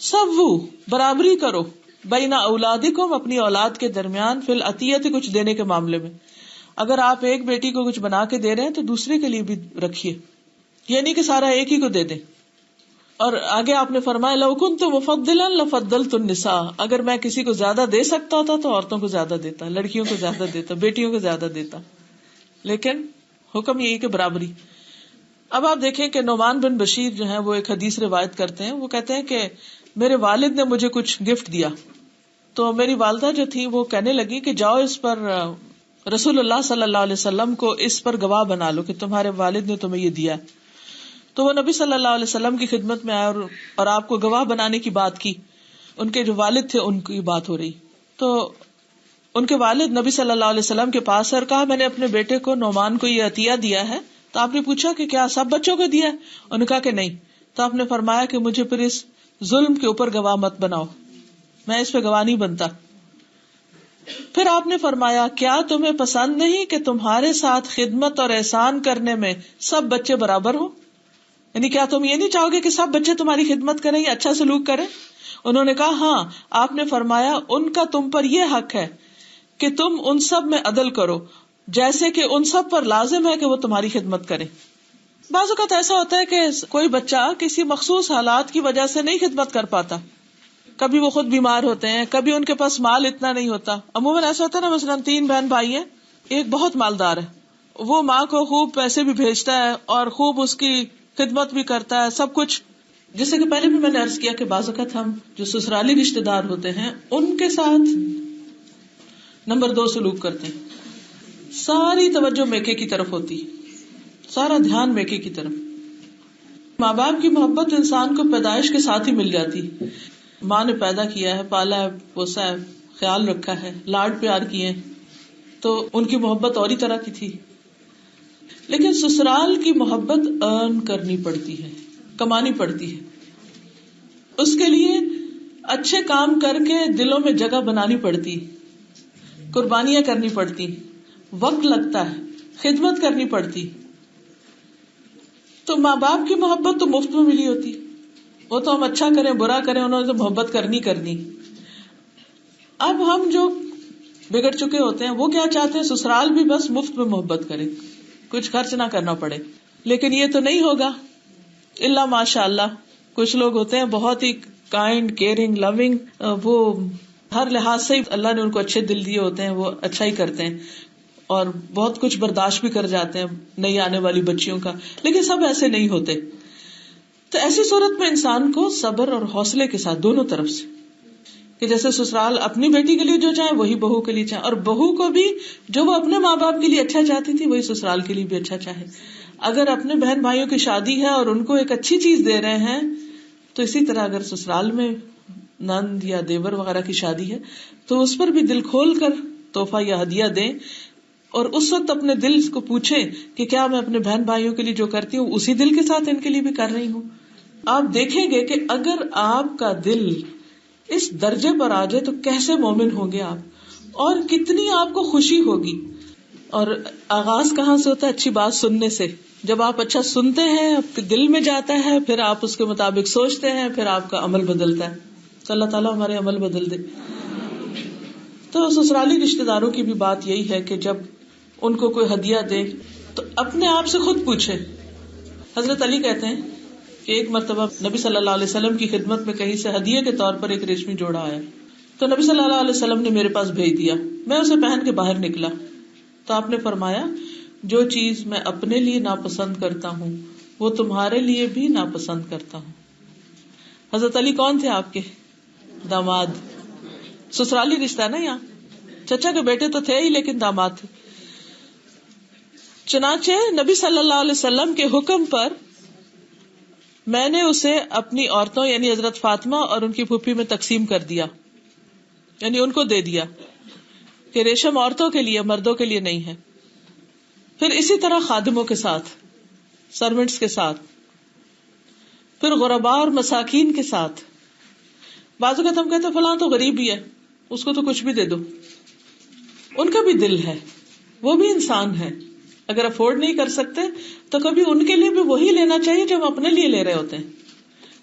سووا برابری کرو، بین اولادکم اپنی اولاد کے درمیان، فی العطیہ کچھ دینے کے معاملے میں. اگر آپ ایک بیٹی کو کچھ بنا کے دے رہے ہیں تو دوسرے کے لیے بھی رکھیے، یہ نہیں کہ سارا ایک ہی کو دے دیں. اور آگے آپ نے فرمایا لو کنت مفضلا لفضلت النساء. اگر میں کسی کو زیادہ دے سکتا ہوتا تو عورتوں کو زیادہ دیتا، لڑکیوں کو زیادہ دیتا، بیٹیوں کو زیادہ دیتا. لیکن حکم یہی کہ برابری. اب آپ دیکھیں کہ نعمان بن بشیر جو ہیں وہ ایک حدیث روایت کرتے ہیں. وہ کہتے ہیں کہ میرے والد نے مجھے کچھ گفٹ دیا، تو میری والدہ جو تھی وہ کہنے لگی کہ جاؤ اس پر رسول اللہ صلی اللہ علیہ وسلم کو اس پر گواہ بنا لو کہ تمہارے والد نے تمہیں یہ دیا. تو وہ نبی صلی اللہ علیہ وسلم کی خدمت میں آئے اور آپ کو گواہ بنانے کی بات کی. ان کے جو والد تھے ان کی بات ہو رہی، تو ان کے والد نبی صلی اللہ علیہ وسلم کے پاس اور کہا میں نے اپنے بیٹے کو نعمان کو یہ عطیہ دیا ہے. تو آپ نے پوچھا کہ کیا سب بچوں کو دیا ہے؟ انہوں نے کہا کہ نہیں. تو آپ نے فرمایا کہ مجھے پھر اس ظلم کے اوپر گواہ مت بناؤ، میں اس پہ گواہ نہیں بنتا. پھر آپ نے فرمایا کیا تمہیں پسند نہیں کہ تمہارے ساتھ خدمت اور احسان کرنے میں سب بچے برابر ہوں؟ یعنی کیا تم یہ نہیں چاہو گے کہ سب بچے تمہاری خدمت کریں یا اچھا سلوک کریں؟ انہوں نے کہا ہاں. آپ نے فرمایا ان کا تم پر یہ حق ہے کہ تم ان سب میں عدل کرو جیسے کہ ان سب پر لازم ہے کہ وہ تمہاری خدمت کریں. بعض اوقات ایسا ہوتا ہے کہ کوئی بچہ کسی مخصوص حالات کی وجہ سے نہیں خدمت کر پاتا، کبھی وہ خود بیمار ہوتے ہیں، کبھی ان کے پاس مال اتنا نہیں ہوتا. عموماً ایسا ہوتا ہے نا، مثلاً 3 بہن بھائی ہیں، ایک بہت مالدار ہے، وہ ماں کو خوب پیسے بھی بھیجتا ہے اور خوب اس کی خدمت بھی کرتا ہے، سب کچھ. جیسے کہ پہلے بھی میں نے عرض کیا کہ بعض اوقات ہم جو سسرالی رشتے دار ہوتے ہیں ان کے ساتھ نمبر 2 سلوک کرتے ہیں. ساری توجہ میکے کی طرف ہوتی، سارا دھیان میکے کی طرف. ماں باپ کی محبت انسان کو پیدائش کے ساتھ ہی مل جاتی. ماں نے پیدا کیا ہے، پالا ہے، پوسا ہے، خیال رکھا ہے، لاڈ پیار کیے، تو ان کی محبت اور ہی طرح کی تھی. لیکن سسرال کی محبت ارن کرنی پڑتی ہے، کمانی پڑتی ہے. اس کے لیے اچھے کام کر کے دلوں میں جگہ بنانی پڑتی، قربانیاں کرنی پڑتی، وقت لگتا ہے، خدمت کرنی پڑتی. تو ماں باپ کی محبت تو مفت میں ملی ہوتی، وہ تو ہم اچھا کریں برا کریں انہوں نے تو محبت کرنی. اب ہم جو بگڑ چکے ہوتے ہیں وہ کیا چاہتے ہیں؟ سسرال بھی بس مفت میں محبت کرے، کچھ خرچ نہ کرنا پڑے. لیکن یہ تو نہیں ہوگا الا ماشاء اللہ. کچھ لوگ ہوتے ہیں بہت ہی کائنڈ، کیئرنگ، لونگ، وہ ہر لحاظ سے اللہ نے ان کو اچھے دل دیے ہوتے ہیں، وہ اچھا ہی کرتے ہیں اور بہت کچھ برداشت بھی کر جاتے ہیں نئی آنے والی بچیوں کا. لیکن سب ایسے نہیں ہوتے. تو ایسی صورت میں انسان کو صبر اور حوصلے کے ساتھ دونوں طرف سے، کہ جیسے سسرال اپنی بیٹی کے لیے جو چاہے وہی بہو کے لیے چاہے، اور بہو کو بھی جو وہ اپنے ماں باپ کے لیے اچھا چاہتی تھی وہی سسرال کے لیے بھی اچھا چاہے. اگر اپنے بہن بھائیوں کی شادی ہے اور ان کو ایک اچھی چیز دے رہے ہیں، تو اسی طرح اگر سسرال میں نند یا دیور وغیرہ کی شادی ہے تو اس پر بھی دل کھول کر تحفہ یا ہدیہ دیں، اور اس وقت اپنے دل کو پوچھیں کہ کیا میں اپنے بہن بھائیوں کے لیے جو کرتی ہوں اسی دل کے ساتھ ان کے لیے بھی کر رہی ہوں. آپ دیکھیں گے کہ اگر آپ کا دل اس درجے پر آ جائے تو کیسے مومن ہوں گے آپ، اور کتنی آپ کو خوشی ہوگی. اور آغاز کہاں سے ہوتا ہے؟ اچھی بات سننے سے. جب آپ اچھا سنتے ہیں آپ کے دل میں جاتا ہے, پھر آپ اس کے مطابق سوچتے ہیں, پھر آپ کا عمل بدلتا ہے. تو اللہ تعالیٰ ہمارے عمل بدل دے. تو سسرالی رشتہ داروں کی بھی بات یہی ہے کہ جب ان کو کوئی ہدیہ دے تو اپنے آپ سے خود پوچھے. حضرت علی کہتے ہیں کہ ایک مرتبہ نبی صلی اللہ علیہ وسلم کی خدمت میں کہیں سے ہدیے کے طور پر ایک ریشمی جوڑا آیا, تو نبی صلی اللہ علیہ وسلم نے میرے پاس بھیج دیا. میں اسے پہن کے باہر نکلا تو آپ نے فرمایا جو چیز میں اپنے لیے ناپسند کرتا ہوں وہ تمہارے لیے بھی ناپسند کرتا ہوں. حضرت علی کون تھے؟ آپ کے داماد. سسرالی رشتہ نا, یہاں چچا کے بیٹے تو تھے ہی لیکن داماد تھے. چنانچہ نبی صلی اللہ علیہ وسلم کے حکم پر میں نے اسے اپنی عورتوں یعنی حضرت فاطمہ اور ان کی پھوپھی میں تقسیم کر دیا, یعنی ان کو دے دیا کہ ریشم عورتوں کے لیے مردوں کے لیے نہیں ہے. پھر اسی طرح خادموں کے ساتھ, سرونٹس کے ساتھ, پھر غرباء اور مساکین کے ساتھ. بعض اوقات ہم کہتے ہیں فلاں تو غریب ہی ہے اس کو تو کچھ بھی دے دو. ان کا بھی دل ہے, وہ بھی انسان ہے. اگر افورڈ نہیں کر سکتے تو کبھی ان کے لیے بھی وہی لینا چاہیے جو ہم اپنے لیے لے رہے ہوتے ہیں.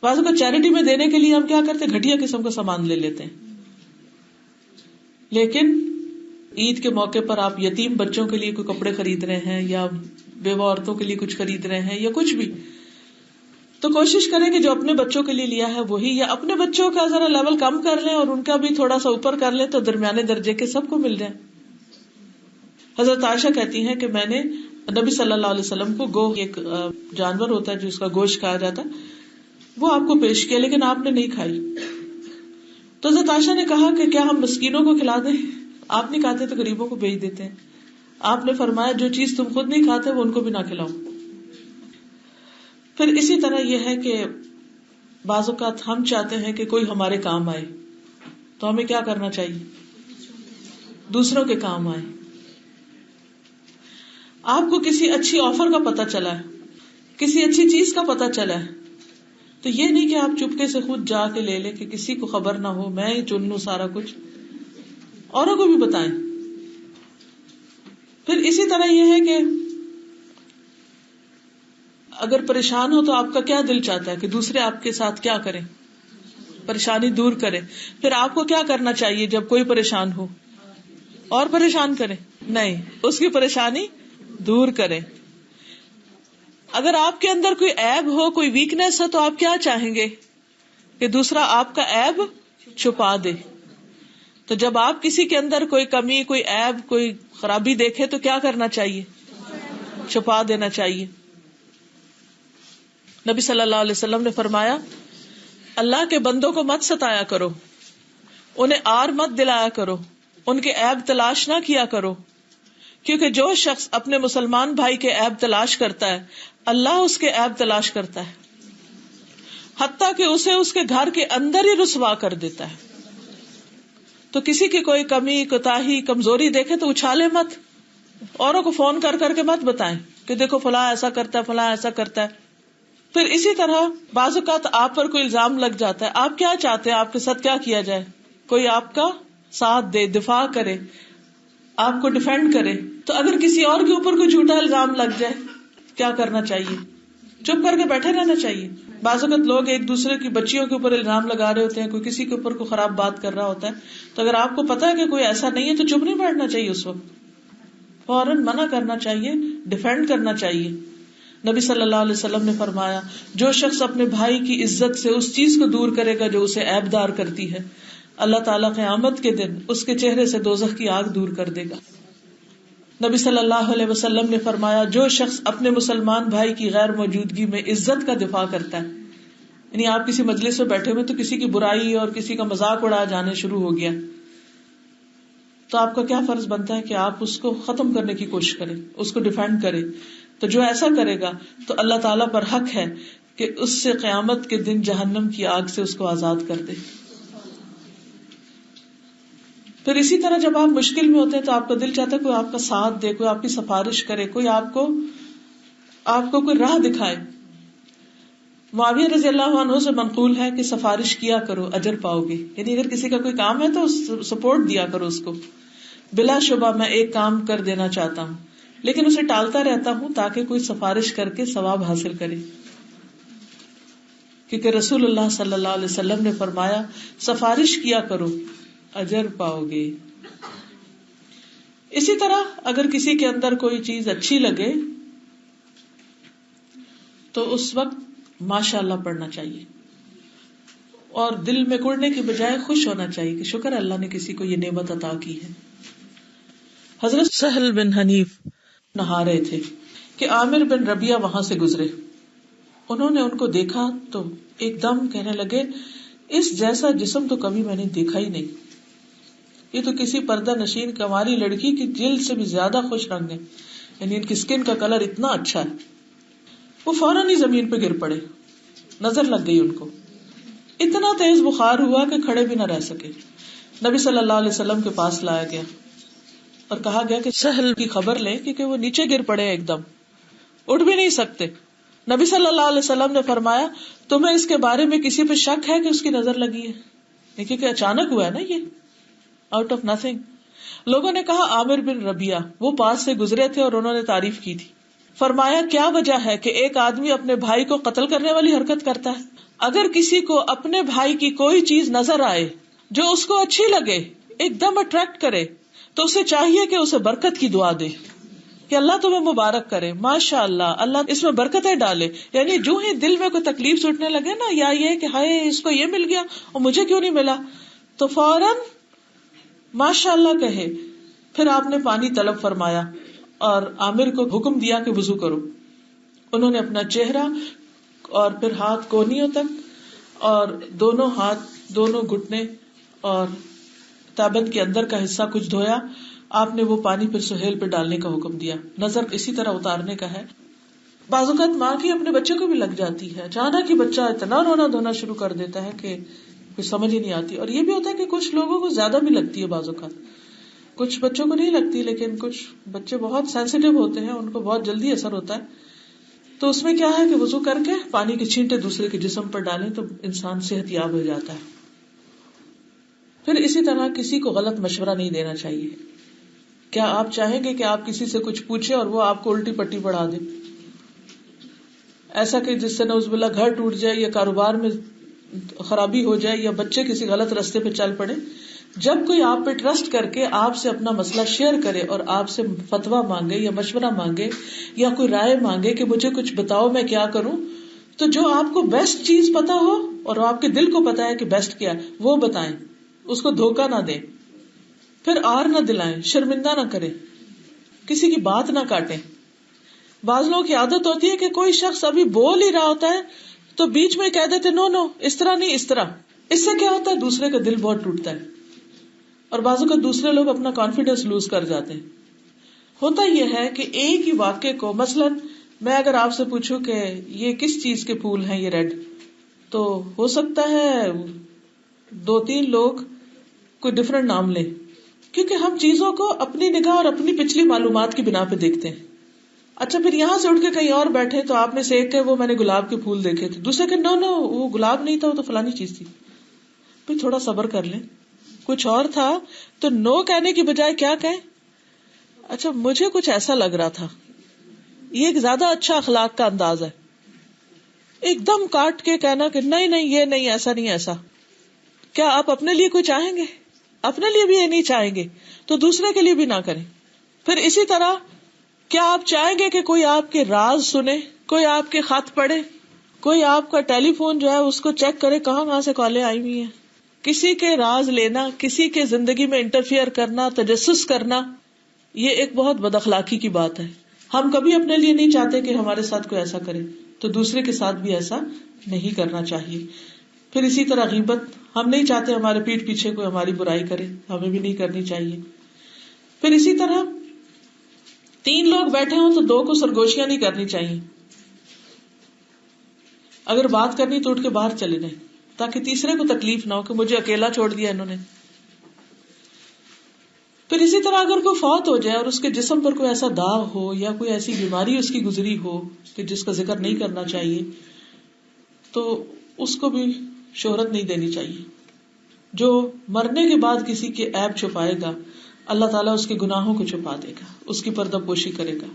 بعض اوقات چیریٹی میں دینے کے لیے ہم کیا کرتے ہیں, گھٹیا قسم کا سامان لے لیتے ہیں. لیکن عید کے موقع پر آپ یتیم بچوں کے لیے کوئی کپڑے خرید رہے ہیں یا بیوہ عورتوں کے لیے کچھ خرید رہے ہیں یا کچھ بھی, تو کوشش کریں کہ جو اپنے بچوں کے لیے لیا ہے وہی, یا اپنے بچوں کا ذرا لیول کم کر لیں اور ان کا بھی تھوڑا سا اوپر کر لیں تو درمیانے درجے کے سب کو مل جائے. حضرت عائشہ کہتی ہیں کہ میں نے نبی صلی اللہ علیہ وسلم کو گو, ایک جانور ہوتا ہے جو اس کا گوشت کھایا جاتا ہے, وہ آپ کو پیش کیا لیکن آپ نے نہیں کھائی. تو حضرت عائشہ نے کہا کہ کیا ہم مسکینوں کو کھلا دیں؟ آپ نہیں کھاتے تو غریبوں کو بھیج دیتے ہیں. آپ نے فرمایا جو چیز تم خود نہیں کھاتے وہ ان کو بھی نہ کھلاؤ. پھر اسی طرح یہ ہے کہ بعض اوقات ہم چاہتے ہیں کہ کوئی ہمارے کام آئے, تو ہمیں کیا کرنا چاہیے؟ دوسروں کے کام آئے. آپ کو کسی اچھی آفر کا پتہ چلا ہے, کسی اچھی چیز کا پتہ چلا ہے, تو یہ نہیں کہ آپ چپکے سے خود جا کے لے لیں کہ کسی کو خبر نہ ہو, میں ہی چن لوں سارا کچھ, اوروں کو بھی بتائیں. پھر اسی طرح یہ ہے کہ اگر پریشان ہو تو آپ کا کیا دل چاہتا ہے کہ دوسرے آپ کے ساتھ کیا کریں, پریشانی دور کریں. پھر آپ کو کیا کرنا چاہیے جب کوئی پریشان ہو؟ اور پریشان کریں؟ نہیں, اس کی پریشانی دور کریں. اگر آپ کے اندر کوئی عیب ہو, کوئی ویکنیس ہو, تو آپ کیا چاہیں گے کہ دوسرا آپ کا عیب چھپا دے. تو جب آپ کسی کے اندر کوئی کمی, کوئی عیب, کوئی خرابی دیکھے تو کیا کرنا چاہیے؟ چھپا دینا چاہیے. نبی صلی اللہ علیہ وسلم نے فرمایا اللہ کے بندوں کو مت ستایا کرو, انہیں آر مت دلایا کرو, ان کے عیب تلاش نہ کیا کرو, کیونکہ جو شخص اپنے مسلمان بھائی کے عیب تلاش کرتا ہے اللہ اس کے عیب تلاش کرتا ہے, حتیٰ کہ اسے اس کے گھر کے اندر ہی رسوا کر دیتا ہے. تو کسی کی کوئی کمی, کوتاہی, کمزوری دیکھے تو اچھالے مت, اوروں کو فون کر کر کے مت بتائیں کہ دیکھو فلاں ایسا کرتا ہے, فلاں ایسا کرتا ہے. پھر اسی طرح بعض اوقات آپ پر کوئی الزام لگ جاتا ہے, آپ کیا چاہتے ہیں آپ کے ساتھ کیا کیا جائے؟ کوئی آپ کا ساتھ دے, دفاع کرے, آپ کو ڈیفینڈ کرے. تو اگر کسی اور کے اوپر کوئی جھوٹا الزام لگ جائے کیا کرنا چاہیے؟ چپ کر کے بیٹھے رہنا چاہیے. بعض اوقات لوگ ایک دوسرے کی بچیوں کے اوپر الزام لگا رہے ہوتے ہیں, کوئی کسی کے اوپر کوئی خراب بات کر رہا ہوتا ہے, تو اگر آپ کو پتا ہے کہ کوئی ایسا نہیں ہے تو چپ نہیں بیٹھنا چاہیے, اس وقت فوراً منع کرنا چاہیے, ڈیفینڈ کرنا چاہیے. نبی صلی اللہ علیہ وسلم نے فرمایا جو شخص اپنے بھائی کی عزت سے اس چیز کو دور کرے گا جو اسے عیب دار کرتی ہے, اللہ تعالیٰ قیامت کے دن اس کے چہرے سے دوزخ کی آگ دور کر دے گا. نبی صلی اللہ علیہ وسلم نے فرمایا جو شخص اپنے مسلمان بھائی کی غیر موجودگی میں عزت کا دفاع کرتا ہے, یعنی آپ کسی مجلس میں بیٹھے ہوئے تو کسی کی برائی اور کسی کا مذاق اڑایا جانے شروع ہو گیا, تو آپ کا کیا فرض بنتا ہے کہ آپ اس کو ختم کرنے کی کوشش کریں, اس کو ڈیفینڈ کریں. تو جو ایسا کرے گا تو اللہ تعالیٰ پر حق ہے کہ اس سے قیامت کے دن جہنم کی آگ سے اس کو آزاد کر دے. پھر اسی طرح جب آپ مشکل میں ہوتے ہیں تو آپ کا دل چاہتا ہے کوئی آپ کا ساتھ دے, کوئی آپ کی سفارش کرے, کوئی آپ کو کوئی راہ دکھائے. معاویہ رضی اللہ عنہ سے منقول ہے کہ سفارش کیا کرو اجر پاؤ گے, یعنی اگر کسی کا کوئی کام ہے تو سپورٹ دیا کرو اس کو. بلا شبہ میں ایک کام کر دینا چاہتا ہوں لیکن اسے ٹالتا رہتا ہوں تاکہ کوئی سفارش کر کے ثواب حاصل کرے، کیونکہ رسول اللہ صلی اللہ علیہ وسلم نے فرمایا سفارش کیا کرو اجر پاؤ گے۔ اسی طرح اگر کسی کے اندر کوئی چیز اچھی لگے تو اس وقت ماشاء اللہ پڑھنا چاہیے اور دل میں کڑنے کی بجائے خوش ہونا چاہیے کہ شکر اللہ نے کسی کو یہ نعمت عطا کی ہے۔ حضرت سہل بن حنیف نہا رہے تھے کہ عامر بن ربیعہ وہاں سے گزرے، انہوں نے ان کو دیکھا تو ایک دم کہنے لگے اس جیسا جسم تو کبھی میں نے دیکھا ہی نہیں، یہ تو کسی پردہ نشین کنواری لڑکی کی جلد سے بھی زیادہ خوش رنگ ہے، یعنی ان کی اسکن کا کلر اتنا اچھا ہے۔ وہ فوراً ہی زمین پہ گر پڑے، نظر لگ گئی ان کو، اتنا تیز بخار ہوا کہ کھڑے بھی نہ رہ سکے۔ نبی صلی اللہ علیہ وسلم کے پاس لایا گیا اور کہا گیا کہ سہل کی خبر لیں کیونکہ وہ نیچے گر پڑے، ایک دم اٹھ بھی نہیں سکتے۔ نبی صلی اللہ علیہ وسلم نے فرمایا تمہیں اس کے بارے میں کسی پہ شک ہے کہ اس کی نظر لگی ہے؟ کیونکہ اچانک ہوا ہے نا، یہ آؤٹ آف نتھنگ۔ لوگوں نے کہا عامر بن ربیعہ، وہ پاس سے گزرے تھے اور انہوں نے تعریف کی تھی۔ فرمایا کیا وجہ ہے کہ ایک آدمی اپنے بھائی کو قتل کرنے والی حرکت کرتا ہے؟ اگر کسی کو اپنے بھائی کی کوئی چیز نظر آئے جو اس کو اچھی لگے، ایک دم اٹریکٹ کرے، تو اسے چاہیے کہ اسے برکت کی دعا دے کہ اللہ تمہیں مبارک کرے، ماشاء اللہ، اللہ اس میں برکتیں ڈالے۔ یعنی جو ہی دل میں کوئی تکلیف چھوٹنے لگے نا، یا یہ کہ ہائے اس کو یہ مل گیا اور مجھے کیوں نہیں ملا، تو فوراً ماشاء اللہ کہے۔ پھر آپ نے پانی طلب فرمایا اور عامر کو حکم دیا کہ وضو کرو۔ انہوں نے اپنا چہرہ اور پھر ہاتھ کونیوں تک اور دونوں ہاتھ، دونوں گھٹنے اور تابند کے اندر کا حصہ کچھ دھویا۔ آپ نے وہ پانی پھر سہیل پہ ڈالنے کا حکم دیا، نظر اسی طرح اتارنے کا ہے۔ بعض اوقات ماں کی اپنے بچے کو بھی لگ جاتی ہے، اچانک ہی بچہ اتنا رونا دھونا شروع کر دیتا ہے کہ کچھ سمجھ ہی نہیں آتی۔ اور یہ بھی ہوتا ہے کہ کچھ لوگوں کو زیادہ بھی لگتی ہے، بعض اوقات کچھ بچوں کو نہیں لگتی، لیکن کچھ بچے بہت سینسیٹیو ہوتے ہیں، ان کو بہت جلدی اثر ہوتا ہے۔ تو اس میں کیا ہے کہ وضو کر کے پانی کے چھینٹے دوسرے کے جسم پر ڈالیں تو انسان صحت یاب ہو جاتا ہے۔ پھر اسی طرح کسی کو غلط مشورہ نہیں دینا چاہیے۔ کیا آپ چاہیں گے کہ آپ کسی سے کچھ پوچھیں اور وہ آپ کو الٹی پٹی پڑھا دے؟ ایسا کہ جس سے نعوذ باللہ گھر ٹوٹ جائے یا کاروبار میں خرابی ہو جائے یا بچے کسی غلط راستے پہ چل پڑے۔ جب کوئی آپ پہ ٹرسٹ کر کے آپ سے اپنا مسئلہ شیئر کرے اور آپ سے فتویٰ مانگے یا مشورہ مانگے یا کوئی رائے مانگے کہ مجھے کچھ بتاؤ میں کیا کروں، تو جو آپ کو بیسٹ چیز پتا ہو اور آپ کے دل کو پتا ہے کہ بیسٹ کیا ہے وہ بتائیں، اس کو دھوکہ نہ دیں، پھر آر نہ دلائیں، شرمندہ نہ کریں، کسی کی بات نہ کاٹیں۔ بعض لوگوں کی عادت ہوتی ہے کہ کوئی شخص ابھی بول ہی رہا ہوتا ہے تو بیچ میں کہہ دیتے نو نو اس طرح نہیں، اس طرح۔ اس سے کیا ہوتا ہے؟ دوسرے کا دل بہت ٹوٹتا ہے اور بعضوں کا دوسرے لوگ اپنا کانفیڈینس لوز کر جاتے ہیں۔ ہوتا یہ ہے کہ ایک ہی واقعے کو، مثلاً میں اگر آپ سے پوچھوں کہ یہ کس چیز کے پھول ہیں یہ ریڈ، تو ہو سکتا ہے 2-3 لوگ کوئی ڈفرنٹ نام لیں، کیونکہ ہم چیزوں کو اپنی نگاہ اور اپنی پچھلی معلومات کی بنا پہ دیکھتے ہیں۔ اچھا پھر یہاں سے اٹھ کے کہیں اور بیٹھے تو آپ نے سے ایک کہ وہ میں نے گلاب کے پھول دیکھے تھے، دوسرے کہ نو وہ گلاب نہیں تھا، وہ تو فلانی چیز تھی۔ پھر تھوڑا صبر کر لیں، کچھ اور تھا تو نو کہنے کی بجائے کیا کہیں، اچھا مجھے کچھ ایسا لگ رہا تھا۔ یہ ایک زیادہ اچھا اخلاق کا انداز ہے۔ ایک دم کاٹ کے کہنا کہ نہیں نہیں یہ نہیں، ایسا نہیں ایسا۔ کیا آپ اپنے لیے کوئی چاہیں گے؟ اپنے لیے بھی یہ نہیں چاہیں گے تو دوسرے کے لیے بھی نہ کریں۔ پھر اسی طرح کیا آپ چاہیں گے کہ کوئی آپ کے راز سنے، کوئی آپ کے خط پڑھے، کوئی آپ کا ٹیلی فون جو ہے اس کو چیک کرے کہاں سے کالیں آئی ہوئی ہیں؟ کسی کے راز لینا، کسی کے زندگی میں انٹرفیئر کرنا، تجسس کرنا، یہ ایک بہت بد اخلاقی کی بات ہے۔ ہم کبھی اپنے لیے نہیں چاہتے کہ ہمارے ساتھ کوئی ایسا کرے، تو دوسرے کے ساتھ بھی ایسا نہیں کرنا چاہیے۔ پھر اسی طرح غیبت، ہم نہیں چاہتے ہمارے پیٹھ پیچھے کوئی ہماری برائی کرے، ہمیں بھی نہیں کرنی چاہیے۔ پھر اسی طرح 3 لوگ بیٹھے ہوں تو 2 کو سرگوشیاں نہیں کرنی چاہیے۔ اگر بات کرنی تو اٹھ کے باہر چلے جائیں تاکہ تیسرے کو تکلیف نہ ہو کہ مجھے اکیلا چھوڑ دیا انہوں نے۔ پھر اسی طرح اگر کوئی فوت ہو جائے اور اس کے جسم پر کوئی ایسا داغ ہو یا کوئی ایسی بیماری اس کی گزری ہو کہ جس کا ذکر نہیں کرنا چاہیے، تو اس کو بھی شہرت نہیں دینی چاہیے۔ جو مرنے کے بعد کسی کے عیب چھپائے گا اللہ تعالیٰ اس کے گناہوں کو چھپا دے گا، اس کی پردہ پوشی کرے گا.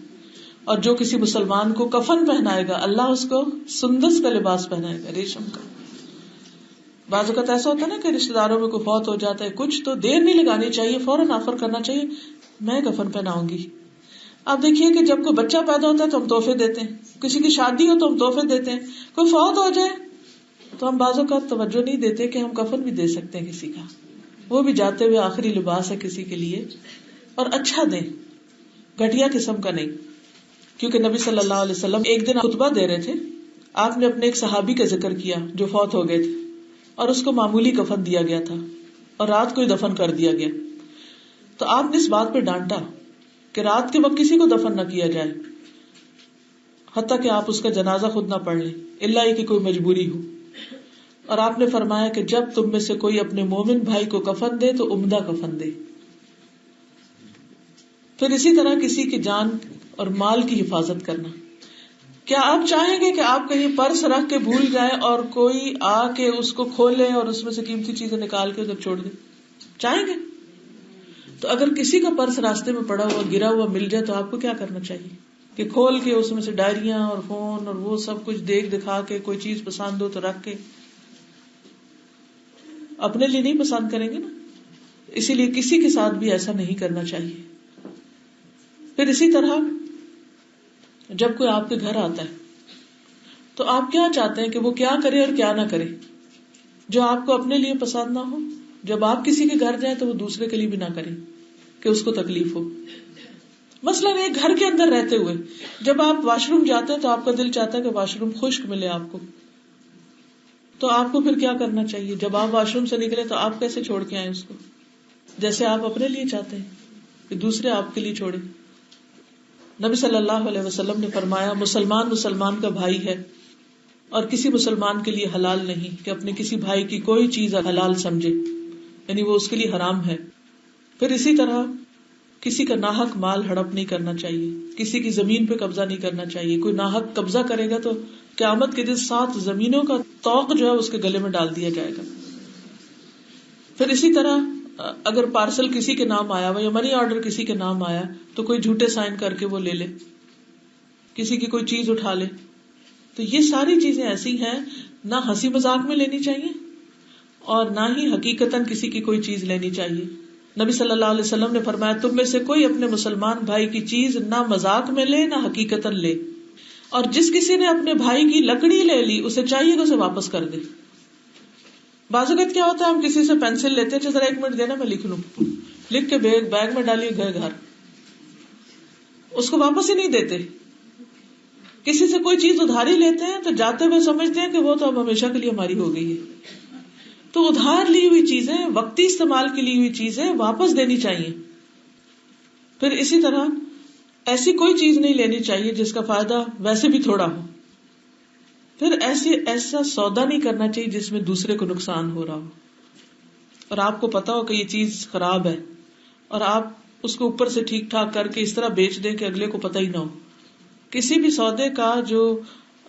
اور جو کسی مسلمان کو کفن پہنائے گا اللہ اس کو سندس کا لباس پہنائے گا، ریشم کا. بعض اوقات ایسا ہوتا ہے نا کہ رشتے داروں میں کوئی فوت ہو جاتا ہے، کچھ تو دیر نہیں لگانی چاہیے، فوراً آفر کرنا چاہیے میں کفن پہناؤں گی. آپ دیکھیے کہ جب کوئی بچہ پیدا ہوتا ہے تو ہم تحفے دیتے ہیں، کسی کی شادی ہو تو ہم تحفے دیتے ہیں، کوئی فوت ہو جائے تو ہم بعض اوقات توجہ نہیں دیتے کہ ہم کفن بھی دے سکتے ہیں کسی کا، وہ بھی جاتے ہوئے آخری لباس ہے کسی کے لیے، اور اچھا دیں، گھٹیا قسم کا نہیں. کیونکہ نبی صلی اللہ علیہ وسلم ایک دن خطبہ دے رہے تھے، آپ نے اپنے ایک صحابی کا ذکر کیا جو فوت ہو گئے تھے اور اس کو معمولی کفن دیا گیا تھا اور رات کو ہی دفن کر دیا گیا. تو آپ نے اس بات پہ ڈانٹا کہ رات کے وقت کسی کو دفن نہ کیا جائے حتیٰ کہ آپ اس کا جنازہ خود نہ پڑھ لیں، الا یہ کہ کوئی مجبوری ہو. اور آپ نے فرمایا کہ جب تم میں سے کوئی اپنے مومن بھائی کو کفن دے تو عمدہ کفن دے. پھر اسی طرح کسی کی جان اور مال کی حفاظت کرنا. کیا آپ چاہیں گے کہ آپ کہیں پرس رکھ کے بھول جائیں اور کوئی آ کے اس کو کھولے اور اس میں سے قیمتی چیزیں نکال کے ادھر چھوڑ دے؟ چاہیں گے؟ تو اگر کسی کا پرس راستے میں پڑا ہوا گرا ہوا مل جائے تو آپ کو کیا کرنا چاہیے؟ کہ کھول کے اس میں سے ڈائریاں اور فون اور وہ سب کچھ دیکھ دکھا کے کوئی چیز پسند ہو تو رکھ کے، اپنے لیے نہیں پسند کریں گے نا، اسی لیے کسی کے ساتھ بھی ایسا نہیں کرنا چاہیے. پھر اسی طرح جب کوئی آپ کے گھر آتا ہے تو آپ کیا چاہتے ہیں کہ وہ کیا کرے اور کیا نہ کرے جو آپ کو اپنے لیے پسند نہ ہو. جب آپ کسی کے گھر جائیں تو وہ دوسرے کے لیے بھی نہ کریں کہ اس کو تکلیف ہو. مثلاً ایک گھر کے اندر رہتے ہوئے جب آپ واش روم جاتے ہیں تو آپ کا دل چاہتا ہے کہ واش روم خشک ملے آپ کو، تو آپ کو پھر کیا کرنا چاہیے؟ جب آپ واش روم سے نکلے تو آپ کیسے چھوڑ کے آئیں اس کو؟ جیسے آپ اپنے لیے چاہتے ہیں کہ دوسرے آپ کے لیے چھوڑے. نبی صلی اللہ علیہ وسلم نے فرمایا مسلمان مسلمان کا بھائی ہے اور کسی مسلمان کے لیے حلال نہیں کہ اپنے کسی بھائی کی کوئی چیز حلال سمجھے، یعنی وہ اس کے لیے حرام ہے. پھر اسی طرح کسی کا ناحق مال ہڑپ نہیں کرنا چاہیے، کسی کی زمین پہ قبضہ نہیں کرنا چاہیے. کوئی ناحق قبضہ کرے گا تو قیامت کے دن 7 زمینوں کا طوق جو ہے اس کے گلے میں ڈال دیا جائے گا. پھر اسی طرح اگر پارسل کسی کے نام آیا ہوا یا منی آرڈر کسی کے نام آیا تو کوئی جھوٹے سائن کر کے وہ لے لے، کسی کی کوئی چیز اٹھا لے. تو یہ ساری چیزیں ایسی ہیں نہ ہنسی مذاق میں لینی چاہیے اور نہ ہی حقیقتاً کسی کی کوئی چیز لینی چاہیے. نبی صلی اللہ علیہ وسلم نے فرمایا تم میں سے کوئی اپنے مسلمان بھائی کی چیز نہ مذاق میں لے نہ حقیقتاً لے، اور جس کسی نے اپنے بھائی کی لکڑی لے لی اسے چاہیے کہ اسے واپس کر دے. بعض اوقات کیا ہوتا ہے ہم کسی سے پینسل لیتے ہیں، ذرا 1 منٹ دینا میں لکھ لوں، لکھ کے بیگ میں ڈالیے گھر اس کو واپس ہی نہیں دیتے. کسی سے کوئی چیز ادھاری لیتے ہیں تو جاتے ہوئے سمجھتے ہیں کہ وہ تو اب ہمیشہ کے لیے ہماری ہو گئی ہے. تو ادھار لی ہوئی چیزیں، وقتی استعمال کی لی ہوئی چیزیں واپس دینی چاہیے. پھر اسی طرح ایسی کوئی چیز نہیں لینی چاہیے جس کا فائدہ ویسے بھی تھوڑا ہو. پھر ایسا سودا نہیں کرنا چاہیے جس میں دوسرے کو نقصان ہو رہا ہو اور آپ کو پتا ہو کہ یہ چیز خراب ہے اور آپ اس کو اوپر سے ٹھیک ٹھاک کر کے اس طرح بیچ دیں کہ اگلے کو پتہ ہی نہ ہو. کسی بھی سودے کا جو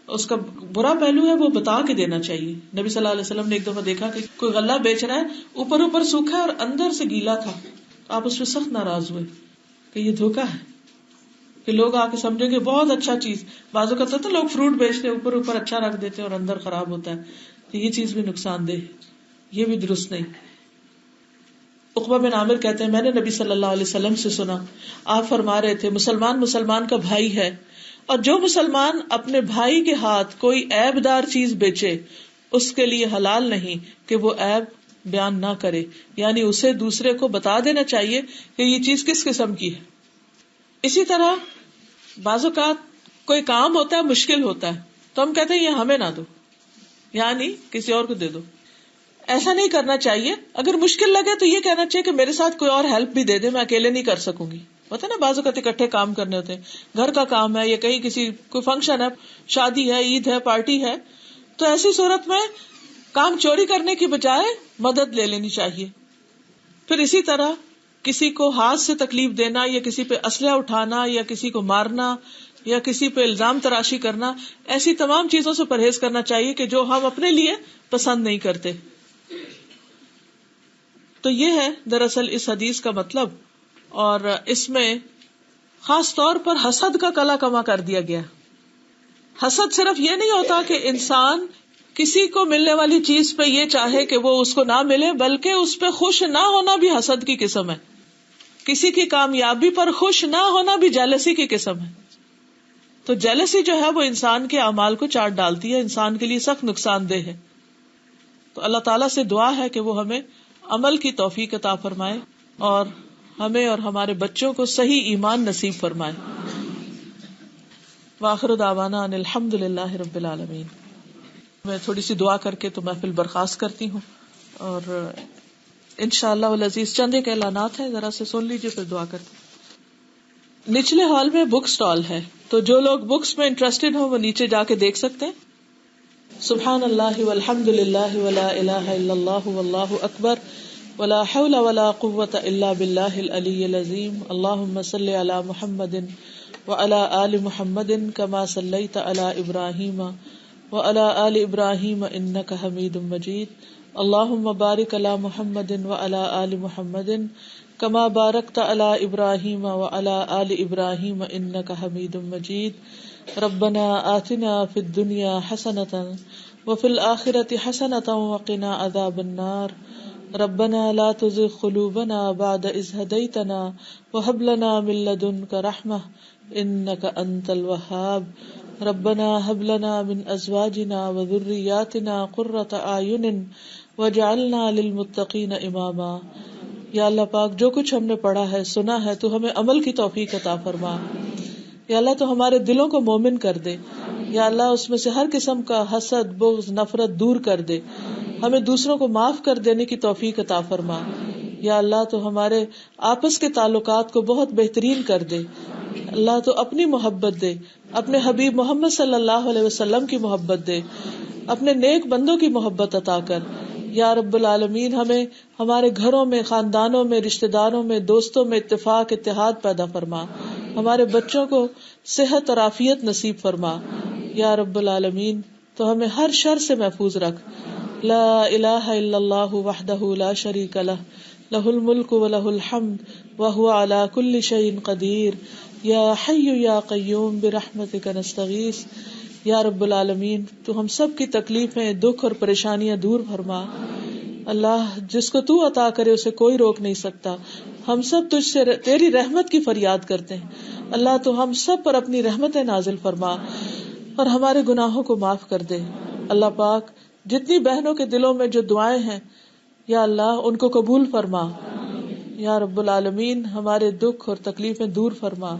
اس کا برا پہلو ہے وہ بتا کے دینا چاہیے. نبی صلی اللہ علیہ وسلم نے ایک دفعہ دیکھا کہ کوئی غلہ بیچ رہا ہے، اوپر سوکھا ہے اور اندر سے گیلا تھا. آپ اس پہ سخت ناراض ہوئے کہ یہ دھوکا ہے، کہ لوگ آ کے سمجھیں گے بہت اچھا چیز. بازو کا تو لوگ فروٹ بیچتے اوپر اچھا رکھ دیتے اور اندر خراب ہوتا ہے، تو یہ چیز بھی نقصان دہ، یہ بھی درست نہیں. عقبہ بن عامر کہتے ہیں میں نے نبی صلی اللہ علیہ وسلم سے سنا، آپ فرما رہے تھے مسلمان مسلمان کا بھائی ہے، اور جو مسلمان اپنے بھائی کے ہاتھ کوئی عیب دار چیز بیچے اس کے لیے حلال نہیں کہ وہ عیب بیان نہ کرے، یعنی اسے دوسرے کو بتا دینا چاہیے کہ یہ چیز کس قسم کی ہے. اسی طرح بعض اوقات کوئی کام ہوتا ہے مشکل ہوتا ہے تو ہم کہتے ہیں یہ ہمیں نہ دو، یعنی کسی اور کو دے دو. ایسا نہیں کرنا چاہیے. اگر مشکل لگے تو یہ کہنا چاہیے کہ میرے ساتھ کوئی اور ہیلپ بھی دے دے، میں اکیلے نہیں کر سکوں گی. ہوتا ہے نا بعض اوقات اکٹھے کام کرنے ہوتے ہیں، گھر کا کام ہے یا کہیں کسی کوئی فنکشن ہے، شادی ہے، عید ہے، پارٹی ہے، تو ایسی صورت میں کام چوری کرنے کی بجائے مدد لے لینی چاہیے. پھر اسی طرح کسی کو ہاتھ سے تکلیف دینا یا کسی پہ اسلحہ اٹھانا یا کسی کو مارنا یا کسی پہ الزام تراشی کرنا، ایسی تمام چیزوں سے پرہیز کرنا چاہیے کہ جو ہم اپنے لیے پسند نہیں کرتے. تو یہ ہے دراصل اس حدیث کا مطلب. اور اس میں خاص طور پر حسد کا کلا کما کر دیا گیا. حسد صرف یہ نہیں ہوتا کہ انسان کسی کو ملنے والی چیز پہ یہ چاہے کہ وہ اس کو نہ ملے، بلکہ اس پہ خوش نہ ہونا بھی حسد کی قسم ہے. کسی کی کامیابی پر خوش نہ ہونا بھی جیلسی کی قسم ہے. تو جیلسی جو ہے وہ انسان کے اعمال کو چاٹ ڈالتی ہے، انسان کے لیے سخت نقصان دہ ہے. تو اللہ تعالیٰ سے دعا ہے کہ وہ ہمیں عمل کی توفیق عطا فرمائے اور ہمیں اور ہمارے بچوں کو صحیح ایمان نصیب فرمائے. وآخر دعوانا ان الحمد للہ رب العالمین. میں تھوڑی سی دعا کر کے تو محفل برخاست کرتی ہوں، اور انشاءاللہ العزیز چند ایک اعلانات ہیں، ذرا سے سن لیجیے پھر دعا کرتے. نچلے ہال میں بک سٹال ہے، تو جو لوگ بکس میں انٹرسٹڈ ہوں وہ نیچے جا کے دیکھ سکتے ہیں. سبحان اللہ والحمد للہ ولا الہ الا اللہ واللہ اکبر ولا حول ولا قوة الا باللہ العلی العظیم. اللہم صل علی محمد وعلى آل محمد كما صليت على إبراهيم وعلى آل إبراهيم إنك حميد مجيد. اللهم بارك على محمد وعلى آل محمد كما باركت على إبراهيم وعلى آل إبراهيم إنك حميد مجيد. ربنا آتنا في الدنيا حسنة وفي الآخرة حسنة وقنا عذاب النار. ربنا لا تزغ قلوبنا بعد إذ هديتنا وهب لنا من لدنك رحمة إنك أنت الوهاب. ربنا هب لنا من أزواجنا وذرياتنا قرة أعين وجعلنا للمتقين إماما. یا اللہ پاک جو کچھ ہم نے پڑھا ہے سنا ہے تو ہمیں عمل کی توفیق عطا فرما. یا اللہ تو ہمارے دلوں کو مومن کر دے. یا اللہ اس میں سے ہر قسم کا حسد بغض نفرت دور کر دے. ہمیں دوسروں کو معاف کر دینے کی توفیق عطا فرما. یا اللہ تو ہمارے آپس کے تعلقات کو بہت بہترین کر دے. اللہ تو اپنی محبت دے، اپنے حبیب محمد صلی اللہ علیہ وسلم کی محبت دے، اپنے نیک بندوں کی محبت عطا کر. یا رب العالمین ہمیں ہمارے گھروں میں، خاندانوں میں، رشتہ داروں میں، دوستوں میں اتفاق اتحاد پیدا فرما. ہمارے بچوں کو صحت اور عافیت نصیب فرما. یا رب العالمین تو ہمیں ہر شر سے محفوظ رکھ. لا الہ الا اللہ وحدہ لا شریک لہ لہ الملک ولہ الحمد وہو علی کل شیء قدیر. یا حی یا قیوم برحمتک نستغیث. یا رب العالمین تو ہم سب کی تکلیفیں، دکھ اور پریشانیاں دور فرما. اللہ جس کو تو عطا کرے اسے کوئی روک نہیں سکتا. ہم سب تجھ سے تیری رحمت کی فریاد کرتے ہیں. اللہ تو ہم سب پر اپنی رحمتیں نازل فرما اور ہمارے گناہوں کو معاف کر دے. اللہ پاک جتنی بہنوں کے دلوں میں جو دعائیں ہیں یا اللہ ان کو قبول فرما. یا رب العالمین ہمارے دکھ اور تکلیفیں دور فرما.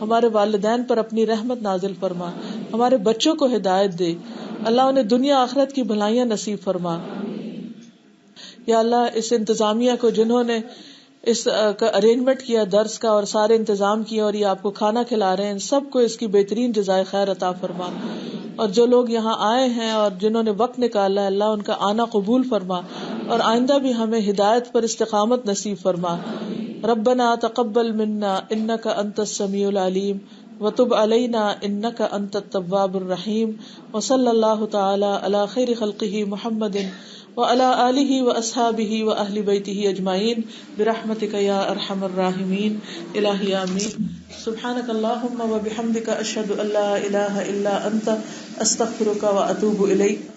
ہمارے والدین پر اپنی رحمت نازل فرما. ہمارے بچوں کو ہدایت دے. اللہ انہیں دنیا آخرت کی بھلائیاں نصیب فرما. یا اللہ اس انتظامیہ کو جنہوں نے اس کا ارینجمنٹ کیا درس کا اور سارے انتظام کیا اور یہ آپ کو کھانا کھلا رہے ہیں، سب کو اس کی بہترین جزائے خیر عطا فرما. اور جو لوگ یہاں آئے ہیں اور جنہوں نے وقت نکالا ہے اللہ ان کا آنا قبول فرما اور آئندہ بھی ہمیں ہدایت پر استقامت نصیب فرما. ربنا تقبل منا انك انت السميع العليم وتب علينا انك انت التواب الرحيم. وصلى الله تعالى على خير خلقه محمد وعلى آله وأصحابه وأهل بيته أجمعين برحمتك يا أرحم الراحمين. إلهي آمين. سبحانك اللهم وبحمدك أشهد أن لا إله إلا أنت أستغفرك وأتوب إليك.